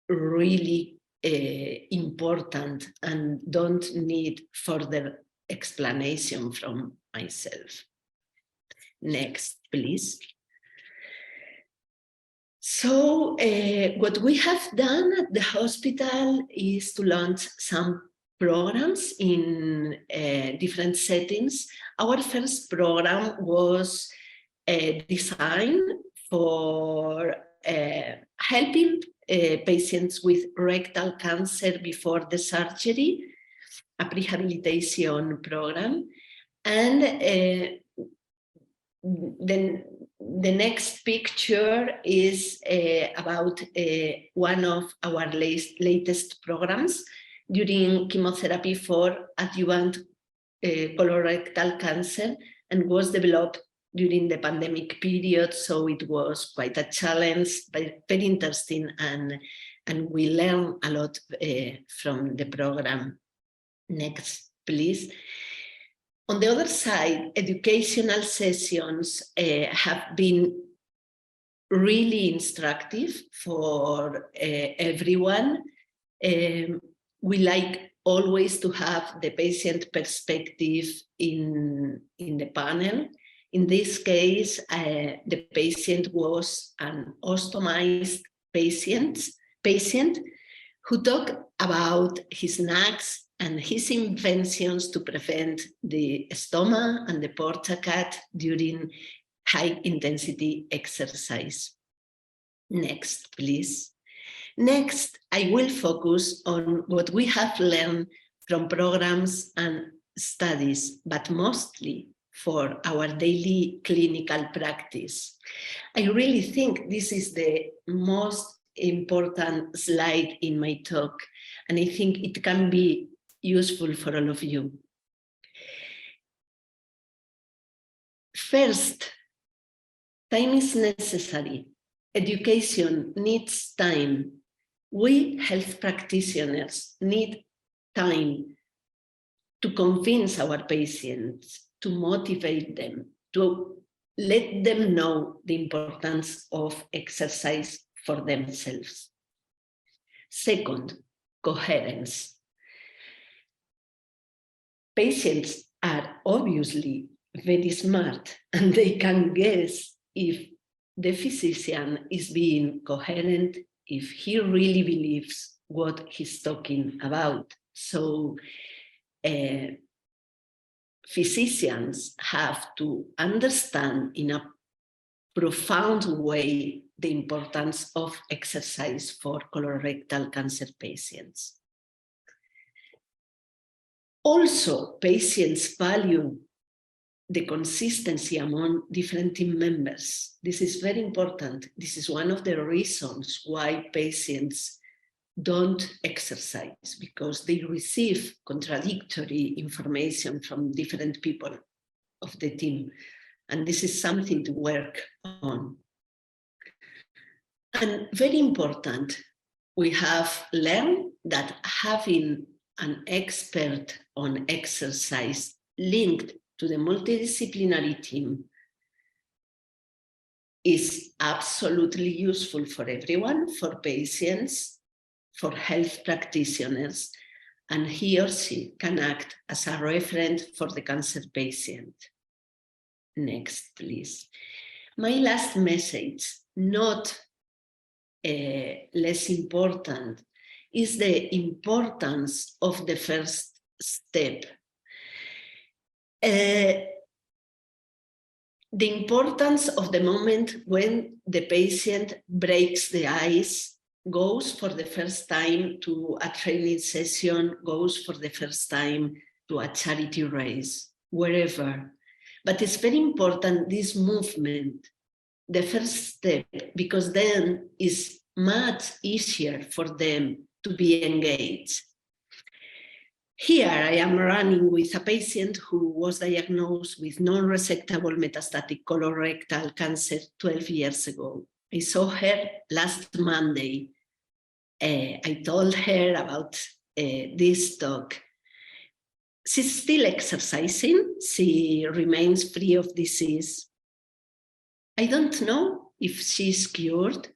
really important and don't need further explanation from myself. Next, please. So what we have done at the hospital is to launch some programs in different settings. Our first program was designed for helping patients with rectal cancer before the surgery, a prehabilitation program. And then the next picture is about one of our latest programs during chemotherapy for adjuvant colorectal cancer, and was developed during the pandemic period, so it was quite a challenge, but very interesting, and we learned a lot from the program. Next, please. On the other side, educational sessions have been really instructive for everyone. We like always to have the patient perspective in the panel. In this case, the patient was an ostomized patient who talked about his knacks and his inventions to prevent the stoma and the portacat during high-intensity exercise. Next, please. Next, I will focus on what we have learned from programs and studies, but mostly for our daily clinical practice. I really think this is the most important slide in my talk, and I think it can be useful for all of you. First, time is necessary. Education needs time. We health practitioners need time to convince our patients, to motivate them, to let them know the importance of exercise for themselves. Second, coherence. Patients are obviously very smart, and they can guess if the physician is being coherent, if he really believes what he's talking about. So physicians have to understand in a profound way the importance of exercise for colorectal cancer patients. Also, patients value the consistency among different team members. This is very important. This is one of the reasons why patients don't exercise because they receive contradictory information from different people of the team. And this is something to work on. And very important, we have learned that having an expert on exercise linked to the multidisciplinary team is absolutely useful for everyone, for patients, for health practitioners, and he or she can act as a referent for the cancer patient. Next, please. My last message, not less important, is the importance of the first step. The importance of the moment when the patient breaks the ice, goes for the first time to a training session, goes for the first time to a charity race, wherever. But it's very important, this movement, the first step, because then it's much easier for them to be engaged. Here I am running with a patient who was diagnosed with non-resectable metastatic colorectal cancer 12 years ago. I saw her last Monday. I told her about this talk. She's still exercising. She remains free of disease. I don't know if she's cured.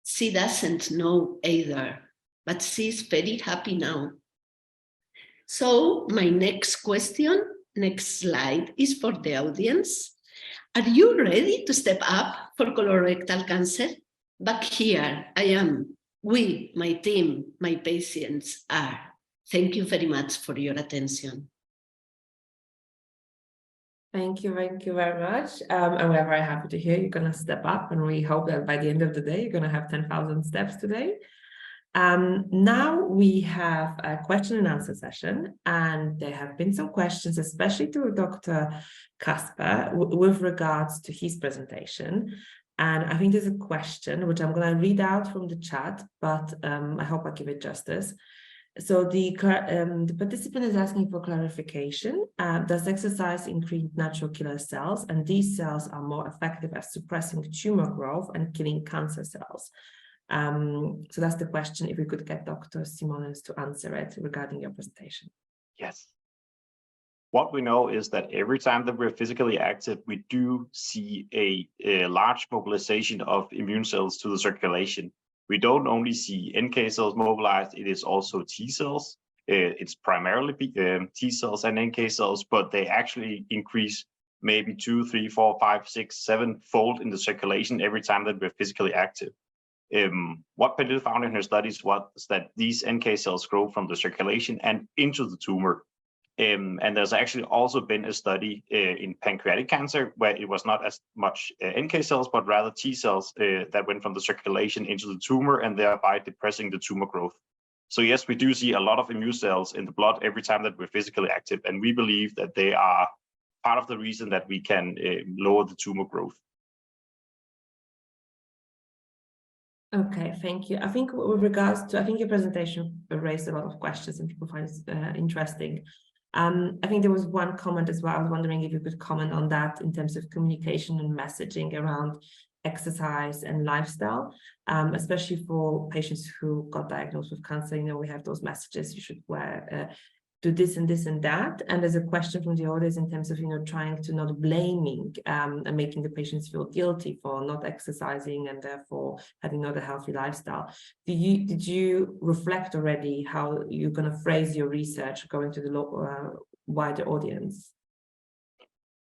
She doesn't know either, but she's very happy now. So my next question, next slide, is for the audience. Are you ready to step up for colorectal cancer? Back here, I am. We, my team, my patients are. Thank you very much for your attention. Thank you very much. And we're very happy to hear you're going to step up, and we hope that by the end of the day, you're going to have 10,000 steps today. Now we have a question and answer session, and there have been some questions, especially to Dr. Kasper, with regards to his presentation. And I think there's a question which I'm going to read out from the chat, but I hope I give it justice. So the participant is asking for clarification. Does exercise increase natural killer cells, and these cells are more effective at suppressing tumor growth and killing cancer cells? So that's the question, if we could get Dr. Simonis to answer it regarding your presentation. Yes. What we know is that every time that we're physically active, we do see a large mobilization of immune cells to the circulation. We don't only see NK cells mobilized, it is also T cells. It's primarily T cells and NK cells, but they actually increase maybe 2, 3, 4, 5, 6, 7-fold in the circulation every time that we're physically active. What Pernille found in her studies was that these NK cells grow from the circulation and into the tumor. And there's actually also been a study in pancreatic cancer where it was not as much NK cells, but rather T cells that went from the circulation into the tumor and thereby depressing the tumor growth. So yes, we do see a lot of immune cells in the blood every time that we're physically active, and we believe that they are part of the reason that we can lower the tumor growth. Okay, thank you. I think with regards to, I think your presentation raised a lot of questions and people find it interesting. I think there was one comment as well. I was wondering if you could comment on that in terms of communication and messaging around exercise and lifestyle, especially for patients who got diagnosed with cancer. You know, we have those messages, you should wear, do this and this and that. And there's a question from the audience in terms of, you know, trying to not blaming and making the patients feel guilty for not exercising and therefore having not a healthy lifestyle. Did you reflect already how you're going to phrase your research going to the wider audience?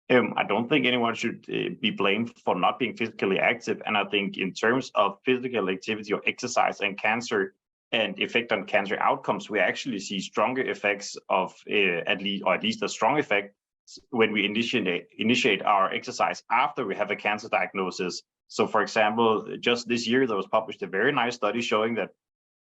I don't think anyone should be blamed for not being physically active. And I think in terms of physical activity or exercise and cancer, and effect on cancer outcomes, we actually see stronger effects of at least a strong effect when we initiate our exercise after we have a cancer diagnosis. So for example, just this year, there was published a very nice study showing that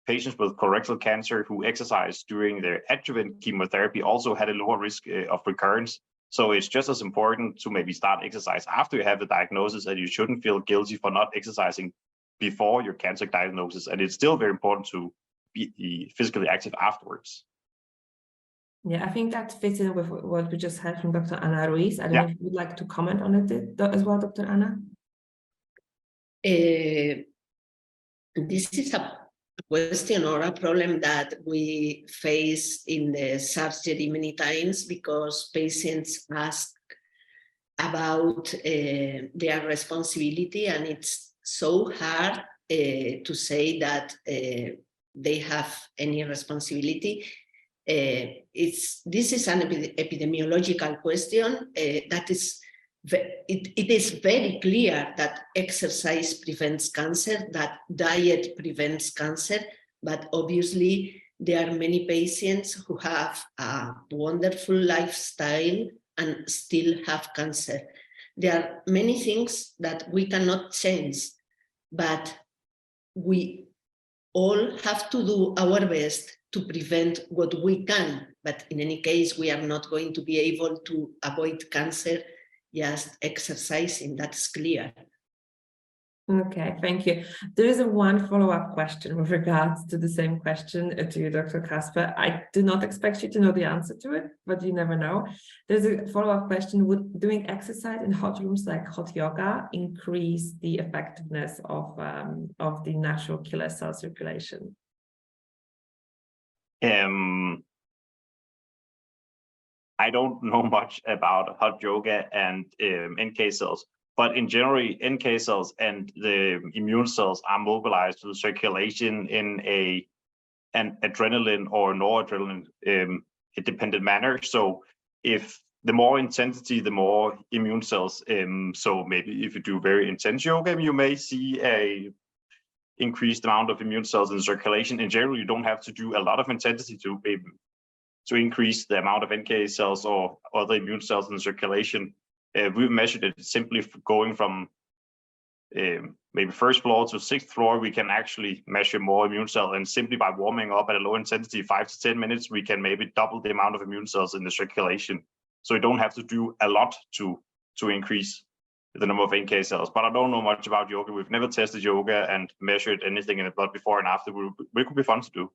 patients with colorectal cancer who exercised during their adjuvant chemotherapy also had a lower risk of recurrence. So it's just as important to maybe start exercise after you have the diagnosis, and you shouldn't feel guilty for not exercising before your cancer diagnosis. And it's still very important to be physically active afterwards. Yeah, I think that fits in with what we just heard from Dr. Ana Ruiz. I don't know if you would like to comment on it as well, Dr. Ana. This is a question or a problem that we face in the surgery many times, because patients ask about their responsibility, and it's so hard to say that they have any responsibility. This is an epidemiological question that is, it is very clear that exercise prevents cancer, that diet prevents cancer, but obviously there are many patients who have a wonderful lifestyle and still have cancer. There are many things that we cannot change, but we all have to do our best to prevent what we can. But in any case, we are not going to be able to avoid cancer just exercising, that's clear. Okay, thank you. There is one follow-up question with regards to the same question to you, Dr. Kasper. I do not expect you to know the answer to it, but you never know. There's a follow-up question: would doing exercise in hot rooms like hot yoga increase the effectiveness of the natural killer cell circulation? I don't know much about hot yoga and NK cells, but in general, NK cells and the immune cells are mobilized to the circulation in an adrenaline or noradrenaline dependent manner. So if the more intensity, the more immune cells. So maybe if you do very intense yoga, you may see a increased amount of immune cells in circulation. In general, you don't have to do a lot of intensity to increase the amount of NK cells or other immune cells in circulation. We've measured it simply going from maybe first floor to sixth floor. We can actually measure more immune cells, and simply by warming up at a low intensity, 5 to 10 minutes, we can maybe double the amount of immune cells in the circulation. So you don't have to do a lot to increase the number of NK cells. But I don't know much about yoga. We've never tested yoga and measured anything in the blood before and after. It could be fun to do.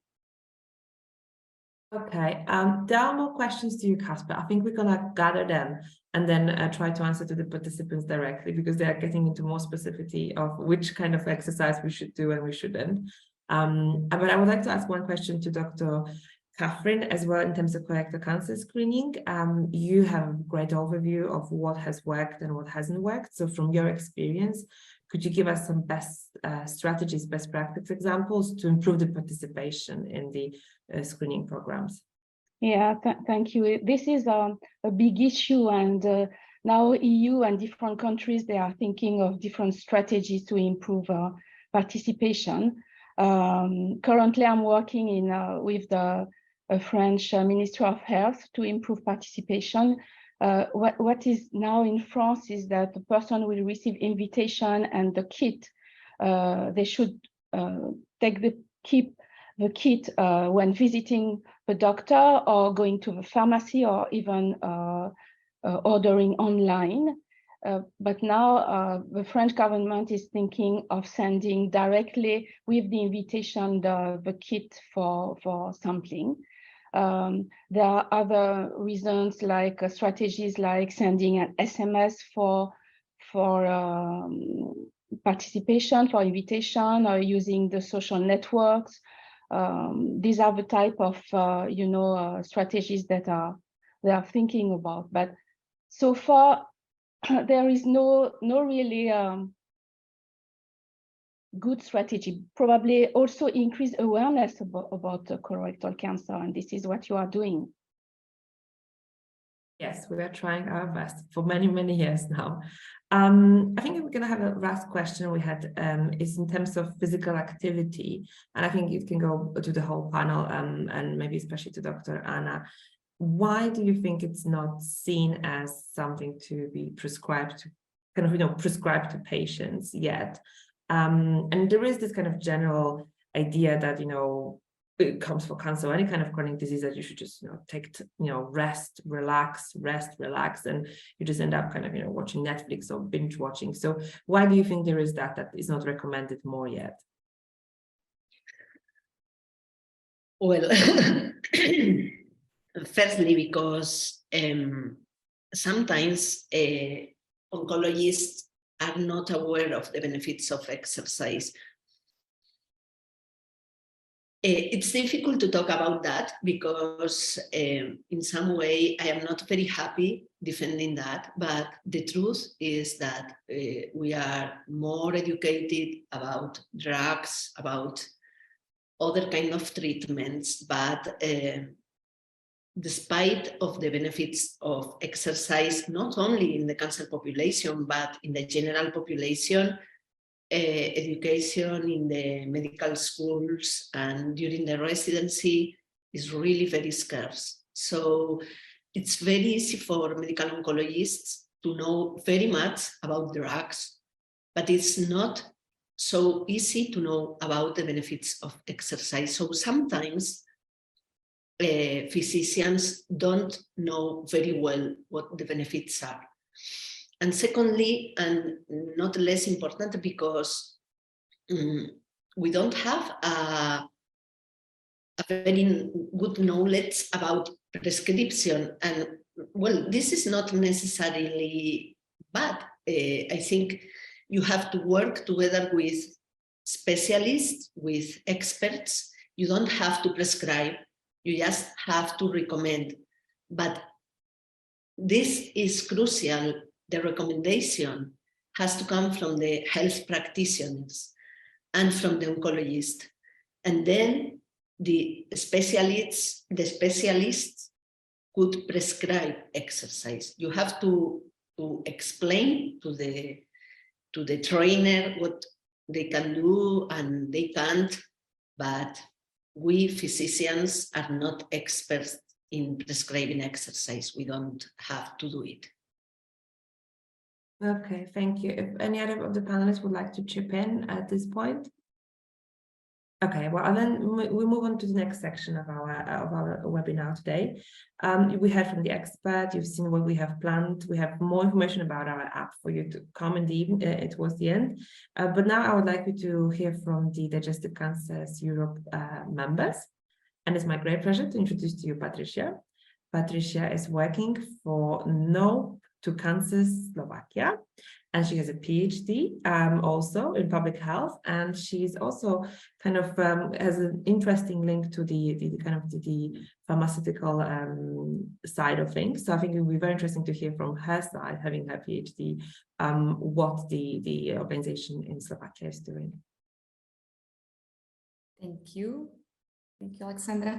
Okay, there are more questions to you, Kasper. I think we're gonna gather them and then try to answer to the participants directly, because they are getting into more specificity of which kind of exercise we should do and we shouldn't. But I would like to ask one question to Dr. Catherine as well in terms of colorectal cancer screening. You have a great overview of what has worked and what hasn't worked. So from your experience, could you give us some best strategies, best practice examples to improve the participation in the screening programs? Yeah, thank you. This is a big issue, and now EU and different countries, they are thinking of different strategies to improve participation. Currently, I'm working with the French Ministry of Health to improve participation. What is now in France is that the person will receive invitation and the kit. They should keep the kit when visiting the doctor or going to the pharmacy, or even ordering online. But now the French government is thinking of sending directly with the invitation the kit for sampling. There are other reasons, like strategies like sending an SMS for participation, for invitation, or using the social networks. These are the type of strategies that they are thinking about. But so far, there is no really good strategy. Probably also increase awareness about colorectal cancer, and this is what you are doing. Yes, we are trying our best for many, many years now. I think we're going to have a last question we had is in terms of physical activity, and I think it can go to the whole panel and maybe especially to Dr. Ana. Why do you think it's not seen as something to be prescribed to, prescribed to patients yet? And there is this kind of general idea that, it comes for cancer or any kind of chronic disease that you should just, take, rest, relax, and you just end up kind of, watching Netflix or binge watching. So why do you think there is that is not recommended more yet? Well, firstly, because sometimes oncologists are not aware of the benefits of exercise. It's difficult to talk about that because in some way I am not very happy defending that, but the truth is that we are more educated about drugs, about other kind of treatments, but despite of the benefits of exercise, not only in the cancer population, but in the general population, education in the medical schools and during the residency is really very scarce. So it's very easy for medical oncologists to know very much about drugs, but it's not so easy to know about the benefits of exercise. So sometimes physicians don't know very well what the benefits are. And secondly, and not less important, because we don't have a very good knowledge about prescription. And well, this is not necessarily bad. I think you have to work together with specialists, with experts. You don't have to prescribe, you just have to recommend. But this is crucial. The recommendation has to come from the health practitioners and from the oncologist. And then the specialists could prescribe exercise. You have to explain to the trainer what they can do and they can't, but we physicians are not experts in prescribing exercise. We don't have to do it. Okay, thank you. If any other of the panelists would like to chip in at this point? Okay, well, and then we move on to the next section of our webinar today. We heard from the expert, you've seen what we have planned. We have more information about our app for you to come in the evening, towards the end. But now I would like you to hear from the Digestive Cancers Europe members. And it's my great pleasure to introduce to you Patricia. Patricia is working for No to Cancers Slovakia, and she has a PhD also in public health, and she's also kind of has an interesting link to the pharmaceutical side of things. So I think it will be very interesting to hear from her side, having her PhD, what the organization in Slovakia is doing. Thank you, Alexandra.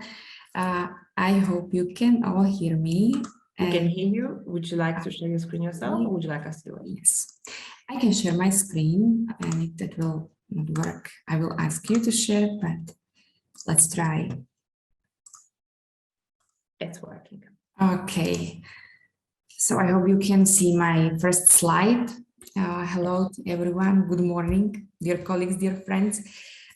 I hope you can all hear me. I can hear you. Would you like to share your screen yourself, or would you like us to do it? Yes, I can share my screen, and if that will not work, I will ask you to share, but let's try. It's working. Okay, so I hope you can see my first slide. Hello to everyone. Good morning, dear colleagues, dear friends.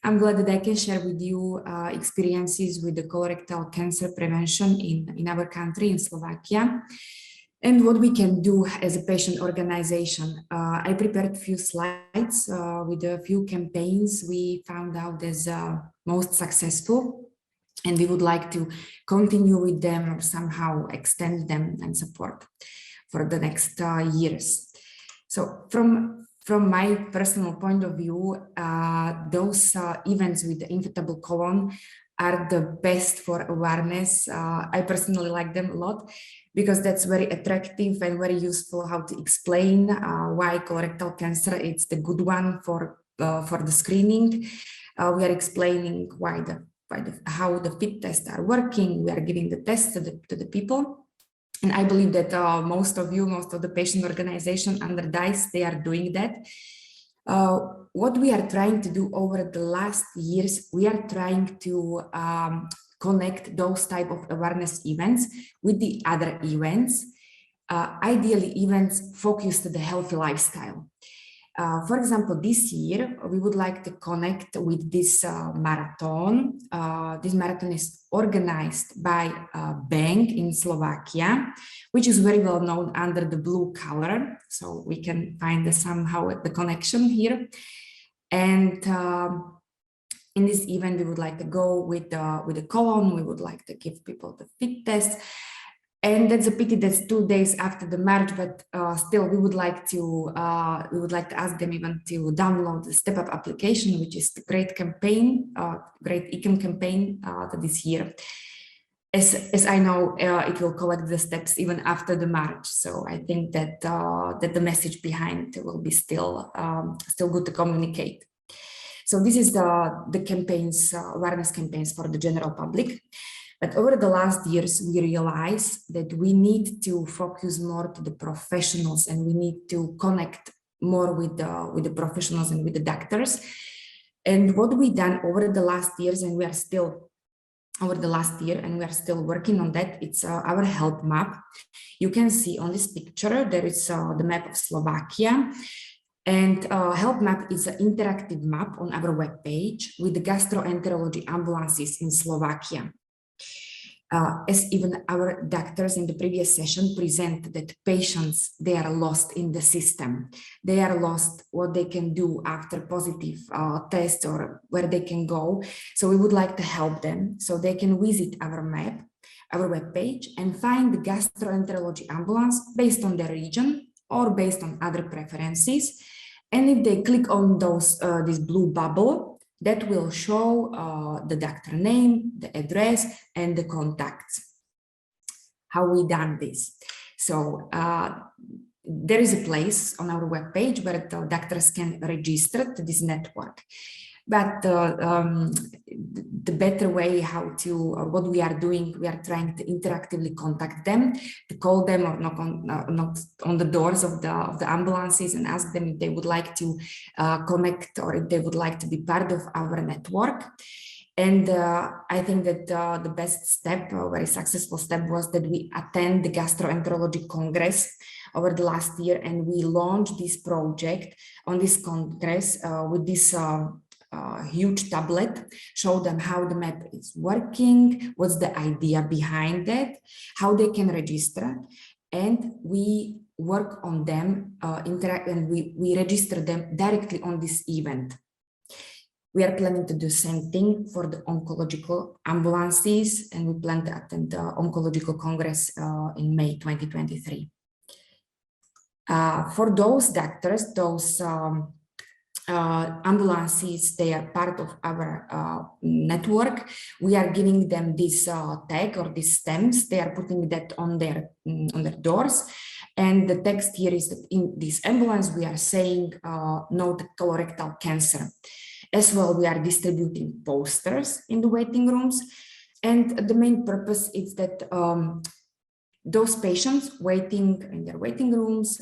I'm glad that I can share with you experiences with the colorectal cancer prevention in our country, in Slovakia, and what we can do as a patient organization. I prepared a few slides with a few campaigns we found out as most successful, and we would like to continue with them or somehow extend them and support for the next years. So from my personal point of view, those events with the infectable colon are the best for awareness. I personally like them a lot because that's very attractive and very useful how to explain why colorectal cancer is the good one for the screening. We are explaining how the FIT tests are working. We are giving the tests to the people. And I believe that most of the patient organization under DICE, they are doing that. What we are trying to do over the last years, we are trying to connect those type of awareness events with the other events, ideally events focused to the healthy lifestyle. For example, this year, we would like to connect with this marathon. This marathon is organized by a bank in Slovakia, which is very well known under the blue color. So we can find somehow the connection here. And In this event, we would like to go with the colon. We would like to give people the fit test. And that's a pity that's 2 days after the march, but still we would like to ask them even to download the Step Up application, which is the great campaign, great ECCAM campaign this year. As I know, it will collect the steps even after the march. So I think that that the message behind will be still good to communicate. So this is the campaigns, awareness campaigns for the general public. But over the last years, we realized that we need to focus more to the professionals, and we need to connect more with the professionals and with the doctors. And what we done over the last years, and we are still working on that, it's our health map. You can see on this picture, there is the map of Slovakia. And health map is an interactive map on our webpage with the gastroenterology ambulances in Slovakia. As even our doctors in the previous session present that patients, they are lost in the system. They are lost what they can do after positive test or where they can go. So we would like to help them so they can visit our map, our webpage, and find the gastroenterology ambulance based on their region or based on other preferences. And if they click on this blue bubble, that will show the doctor name, the address, and the contacts. How we done this? So there is a place on our webpage where the doctors can register to this network. But the better way how to, what we are doing, we are trying to interactively contact them, to call them or knock on the doors of the ambulances and ask them if they would like to connect or if they would like to be part of our network. And I think that the best step, a very successful step, was that we attend the Gastroenterology Congress over the last year, and we launched this project on this Congress with this huge tablet, show them how the map is working, what's the idea behind it, how they can register, and we work on them, interact, and we register them directly on this event. We are planning to do the same thing for the oncological ambulances, and we plan to attend the Oncological Congress in May 2023. For those doctors, those ambulances, they are part of our network. We are giving them this tag or these stamps. They are putting that on their doors. And the text here is that in this ambulance, we are saying no to colorectal cancer. As well, we are distributing posters in the waiting rooms. And the main purpose is that those patients waiting in their waiting rooms,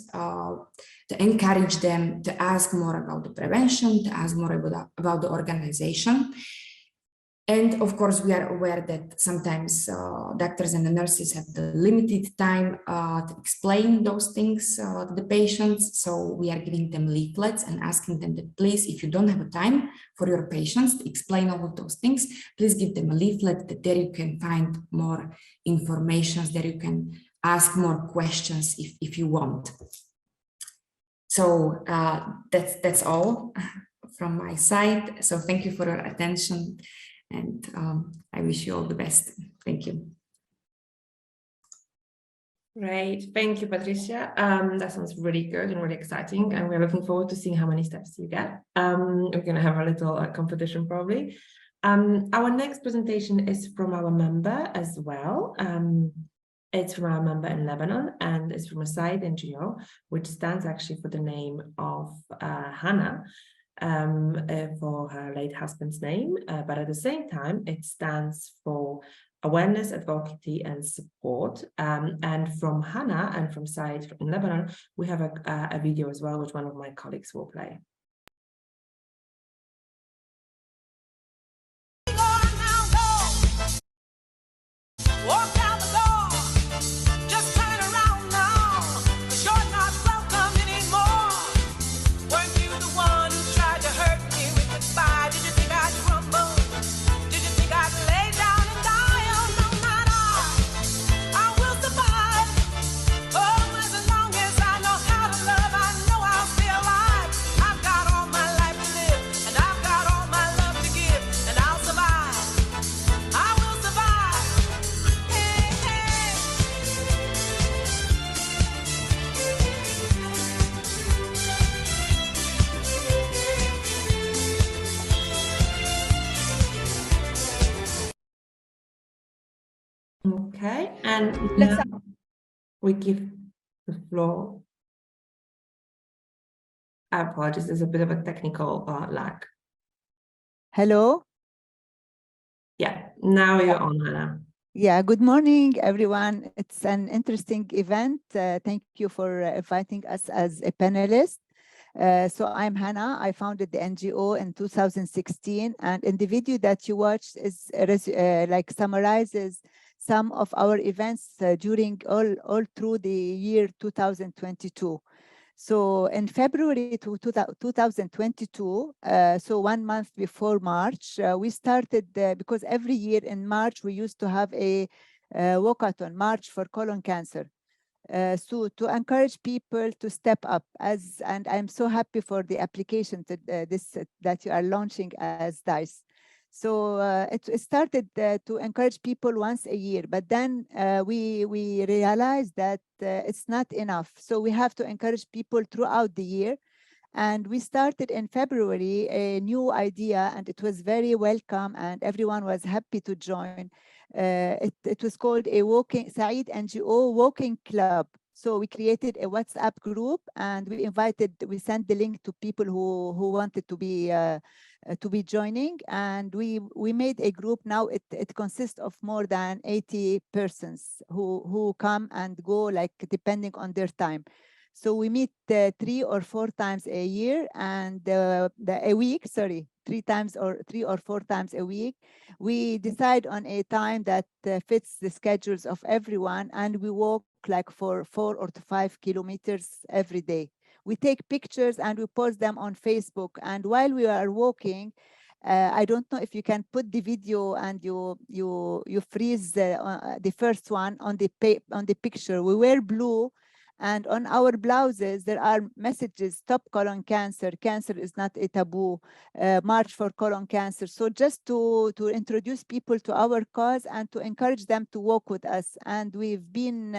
to encourage them to ask more about the prevention, to ask more about the organization. And of course, we are aware that sometimes doctors and the nurses have the limited time to explain those things to the patients. So we are giving them leaflets and asking them that please, if you don't have a time for your patients to explain all of those things, please give them a leaflet that there you can find more information, there you can ask more questions if you want. So that's all from my side. So thank you for your attention. And I wish you all the best. Thank you. Great. Thank you, Patricia. That sounds really good and really exciting. And we're looking forward to seeing how many steps you get. We're going to have a little competition probably. Our next presentation is from our member as well. It's from our member in Lebanon, and it's from a side NGO, which stands actually for the name of Hannah. For her late husband's name, but at the same time, it stands for awareness, advocacy, and support. And from Hannah and from Said in Lebanon, we have a video as well, which one of my colleagues will play. Walk down the door, just turn around now, 'cause you're not welcome anymore. Weren't you the one who tried to hurt me with goodbye? Did you think I'd crumble? Did you think I'd lay down and die? Oh, no, not I will survive. Oh, as long as I know how to love, I know I'll stay alive. I've got all my life to live, and I've got all my love to give, and Okay, and now we give the floor. I apologize, there's a bit of a technical lag. Hello. Yeah, now you're on, Hannah. Yeah, good morning, everyone. It's an interesting event. Thank you for inviting us as a panelist. So I'm Hannah. I founded the NGO in 2016, and in the video that you watched is like summarizes some of our events during all through the year 2022. So in February 2022, so 1 month before March, we started, because every year in March, we used to have a walkathon, March for Colon Cancer. So to encourage people to step up, and I'm so happy for the application that you are launching as DICE. So it started to encourage people once a year, but then we realized that it's not enough. So we have to encourage people throughout the year. And we started in February a new idea, and it was very welcome, and everyone was happy to join. It was called a Said NGO Walking Club. So we created a WhatsApp group, and we sent the link to people who wanted to be joining, and we made a group. Now it consists of more than 80 persons who come and go, like depending on their time. So we meet 3 or 4 times a year, and a week, sorry, 3 or 4 times a week. We decide on a time that fits the schedules of everyone, and we walk like for 4 or 5 kilometers every day. We take pictures and we post them on Facebook. And while we are walking, I don't know if you can put the video and you freeze the first one on the picture. We wear blue, and on our blouses there are messages: stop colon cancer, cancer is not a taboo, march for colon cancer. So just to introduce people to our cause and to encourage them to walk with us. And we've been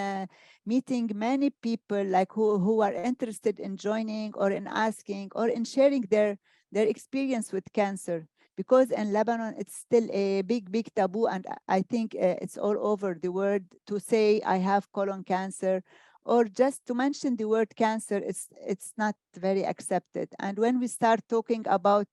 meeting many people like who are interested in joining or in asking or in sharing their experience with cancer. Because in Lebanon, it's still a big taboo, and I think it's all over the world to say I have colon cancer, or just to mention the word cancer, it's not very accepted. And when we start talking about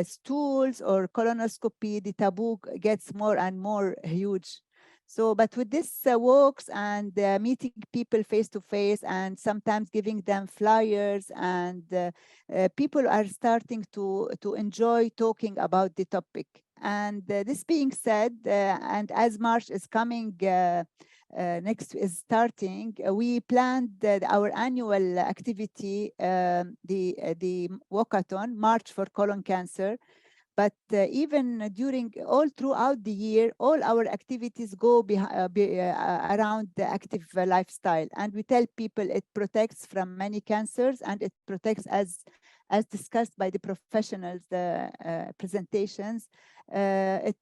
stools or colonoscopy, the taboo gets more and more huge. So, but with this walks and meeting people face to face, and sometimes giving them flyers, and people are starting to enjoy talking about the topic. And this being said, and as March is coming, next is starting, we planned our annual activity, the walkathon, March for Colon Cancer. But even all throughout the year, all our activities go around the active lifestyle. And we tell people it protects from many cancers, and it protects, as discussed by the professionals, the presentations. It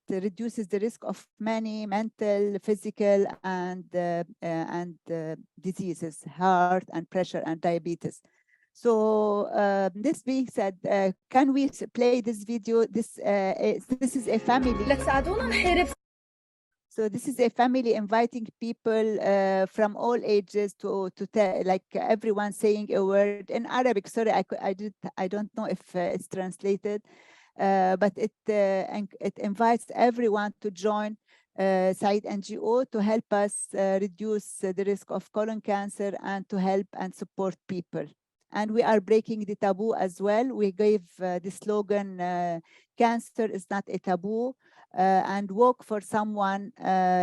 reduces the risk of many mental, physical, and diseases, heart and pressure and diabetes. So this being said, can we play this video? This is a family. So this is a family inviting people from all ages to tell, like everyone saying a word in Arabic. Sorry, I don't know if it's translated, but it invites everyone to join Said NGO to help us reduce the risk of colon cancer and to help and support people. And we are breaking the taboo as well. We gave the slogan, cancer is not a taboo, and walk for someone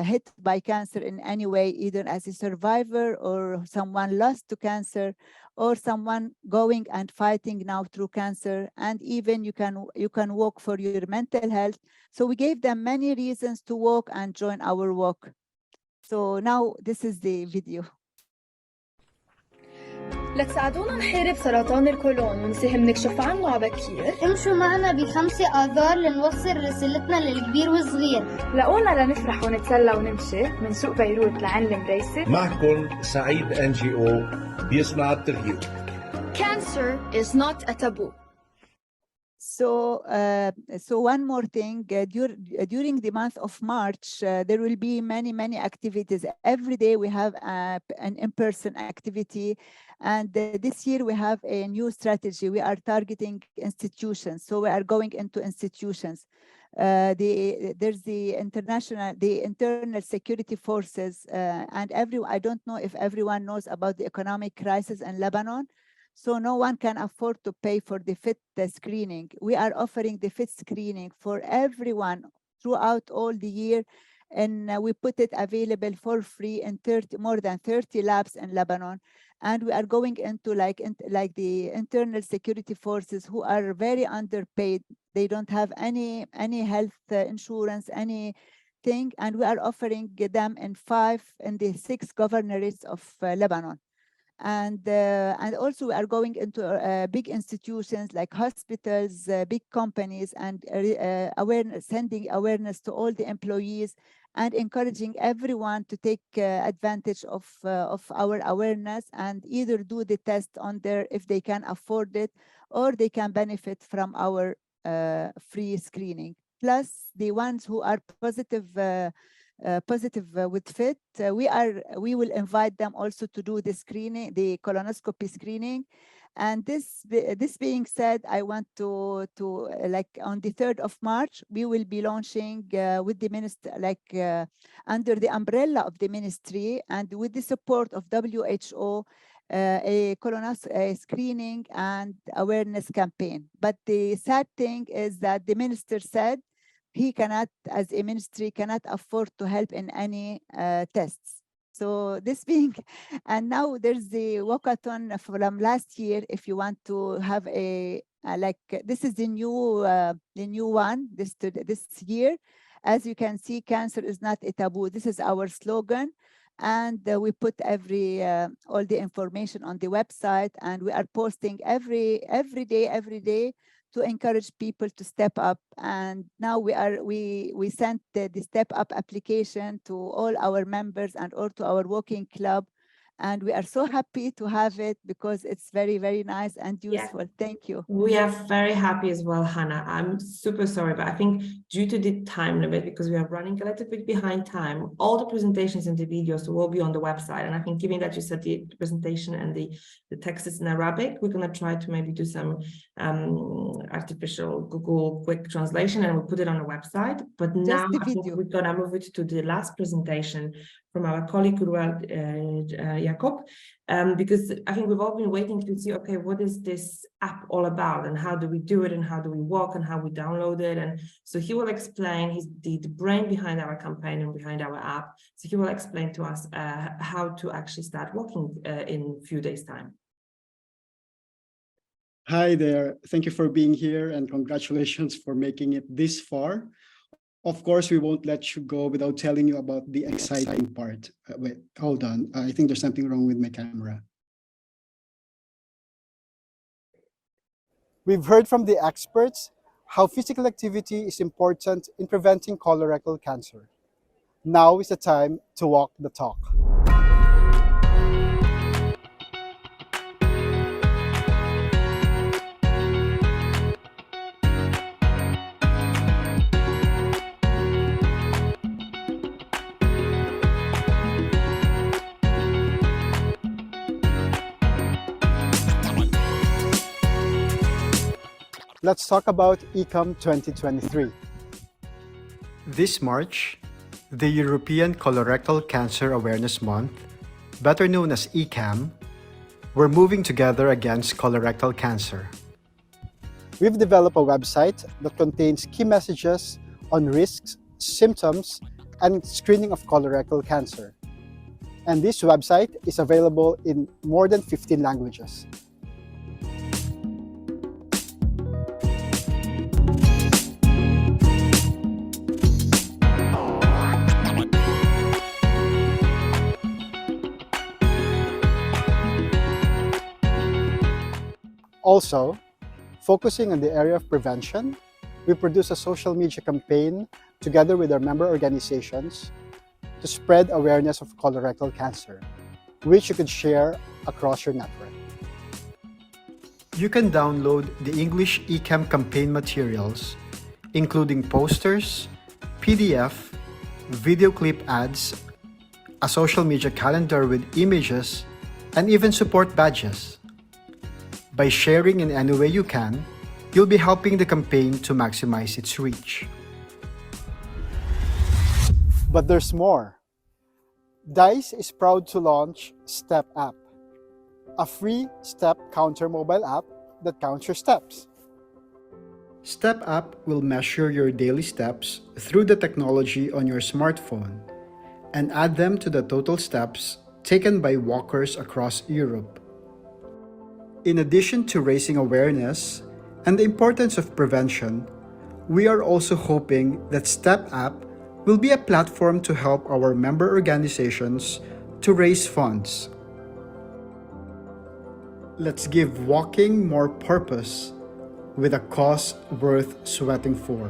hit by cancer in any way, either as a survivor or someone lost to cancer, or someone going and fighting now through cancer. And even you can walk for your mental health. So we gave them many reasons to walk and join our walk. So now this is the video. لتساعدونا نحارب سرطان القولون ونساهم نكشف عنه عبكير، امشوا معنا ب5 آذار لنوصل رسالتنا للكبير والصغير. لاقونا لنفرح ونتسلى ونمشي من سوق بيروت لعين المريسة. معكم سعيد NGO بيصنع التغيير. Cancer is not a taboo. So, so one more thing, during the month of March, there will be many activities. Every day we have an in-person activity. And this year we have a new strategy. We are targeting institutions. So we are going into institutions. There's the internal security forces, and I don't know if everyone knows about the economic crisis in Lebanon. So no one can afford to pay for the FIT screening. We are offering the FIT screening for everyone throughout all the year. And we put it available for free in more than 30 labs in Lebanon. And we are going into like the internal security forces who are very underpaid. They don't have any health insurance, anything. And we are offering them in the 6 governorates of Lebanon. And also we are going into big institutions like hospitals, big companies, and sending awareness to all the employees and encouraging everyone to take advantage of our awareness and either do the test on if they can afford it, or they can benefit from our free screening. Plus the ones who are positive with FIT, we will invite them also to do the screening, the colonoscopy screening. And this being said, I want to like on the 3rd of March, we will be launching with the minister, under the umbrella of the ministry and with the support of WHO, a colonoscopy screening and awareness campaign. But the sad thing is that the minister said he cannot, as a ministry, cannot afford to help in any tests. So this being, and now there's the walkathon from last year. If you want to have this is the new one this year. As you can see, cancer is not a taboo. This is our slogan. And we put all the information on the website, and we are posting every day to encourage people to step up. And now we sent the step up application to all our members and or to our walking club. And we are so happy to have it because it's very nice and useful. Thank you. We are very happy as well, Hannah. I'm super sorry, but I think due to the time limit, because we are running a little bit behind time, all the presentations and the videos will be on the website. And I think given that you said the presentation and the text is in Arabic, we're going to try to maybe do some artificial Google quick translation, and we'll put it on the website. But now I think we're going to move it to the last presentation from our colleague, Jakob, because I think we've all been waiting to see, okay, what is this app all about, and how do we do it, and how do we walk, and how we download it? And so he will explain, he's the brain behind our campaign and behind our app. So he will explain to us how to actually start walking in a few days' time. Hi there. Thank you for being here, and congratulations for making it this far. Of course, we won't let you go without telling you about the exciting part. Wait, hold on. I think there's something wrong with my camera. We've heard from the experts how physical activity is important in preventing colorectal cancer. Now is the time to walk the talk. Let's talk about ECCAM 2023. This March, the European Colorectal Cancer Awareness Month, better known as ECCAM, we're moving together against colorectal cancer. We've developed a website that contains key messages on risks, symptoms, and screening of colorectal cancer. And this website is available in more than 15 languages. Also, focusing on the area of prevention, we produce a social media campaign together with our member organizations to spread awareness of colorectal cancer, which you could share across your network. You can download the English ECCAM campaign materials, including posters, PDF, video clip ads, a social media calendar with images, and even support badges. By sharing in any way you can, you'll be helping the campaign to maximize its reach. But there's more. DICE is proud to launch Step App, a free step counter mobile app that counts your steps. Step App will measure your daily steps through the technology on your smartphone and add them to the total steps taken by walkers across Europe. In addition to raising awareness and the importance of prevention, we are also hoping that Step App will be a platform to help our member organizations to raise funds. Let's give walking more purpose with a cause worth sweating for.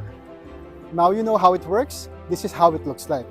Now you know how it works. This is how it looks like.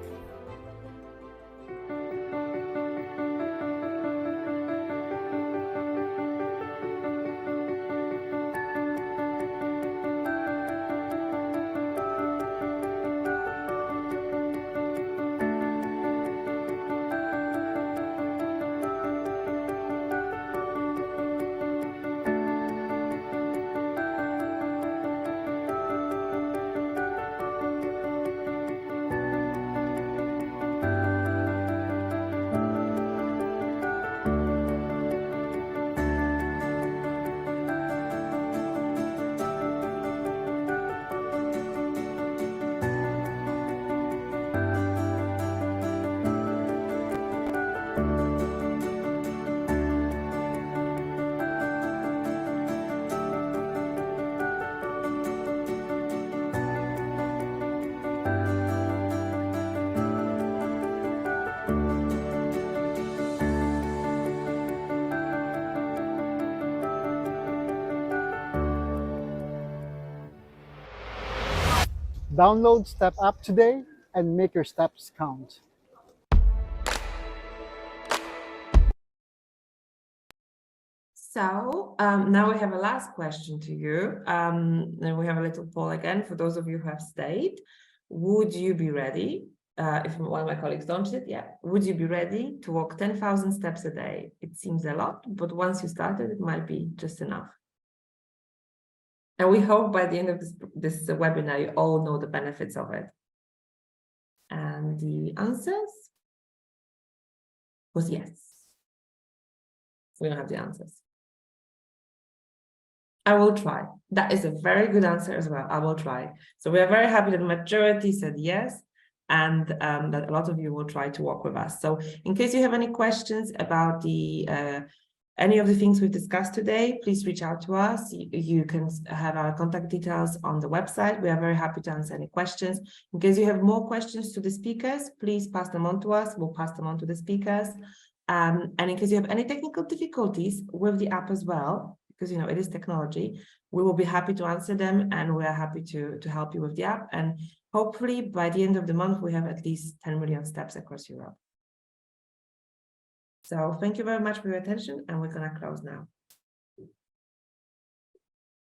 Download Step App today and make your steps count. So now we have a last question to you. And we have a little poll again for those of you who have stayed. Would you be ready? If one of my colleagues don't sit, yeah. Would you be ready to walk 10,000 steps a day? It seems a lot, but once you started, it might be just enough. And we hope by the end of this webinar, you all know the benefits of it. And the answers was yes. We don't have the answers. I will try. That is a very good answer as well. I will try. So we are very happy that the majority said yes, and that a lot of you will try to walk with us. So in case you have any questions about any of the things we've discussed today, please reach out to us. You can have our contact details on the website. We are very happy to answer any questions. In case you have more questions to the speakers, please pass them on to us. We'll pass them on to the speakers. And in case you have any technical difficulties with the app as well, because it is technology, we will be happy to answer them, and we are happy to help you with the app. And hopefully by the end of the month, we have at least 10 million steps across Europe. So thank you very much for your attention, and we're going to close now.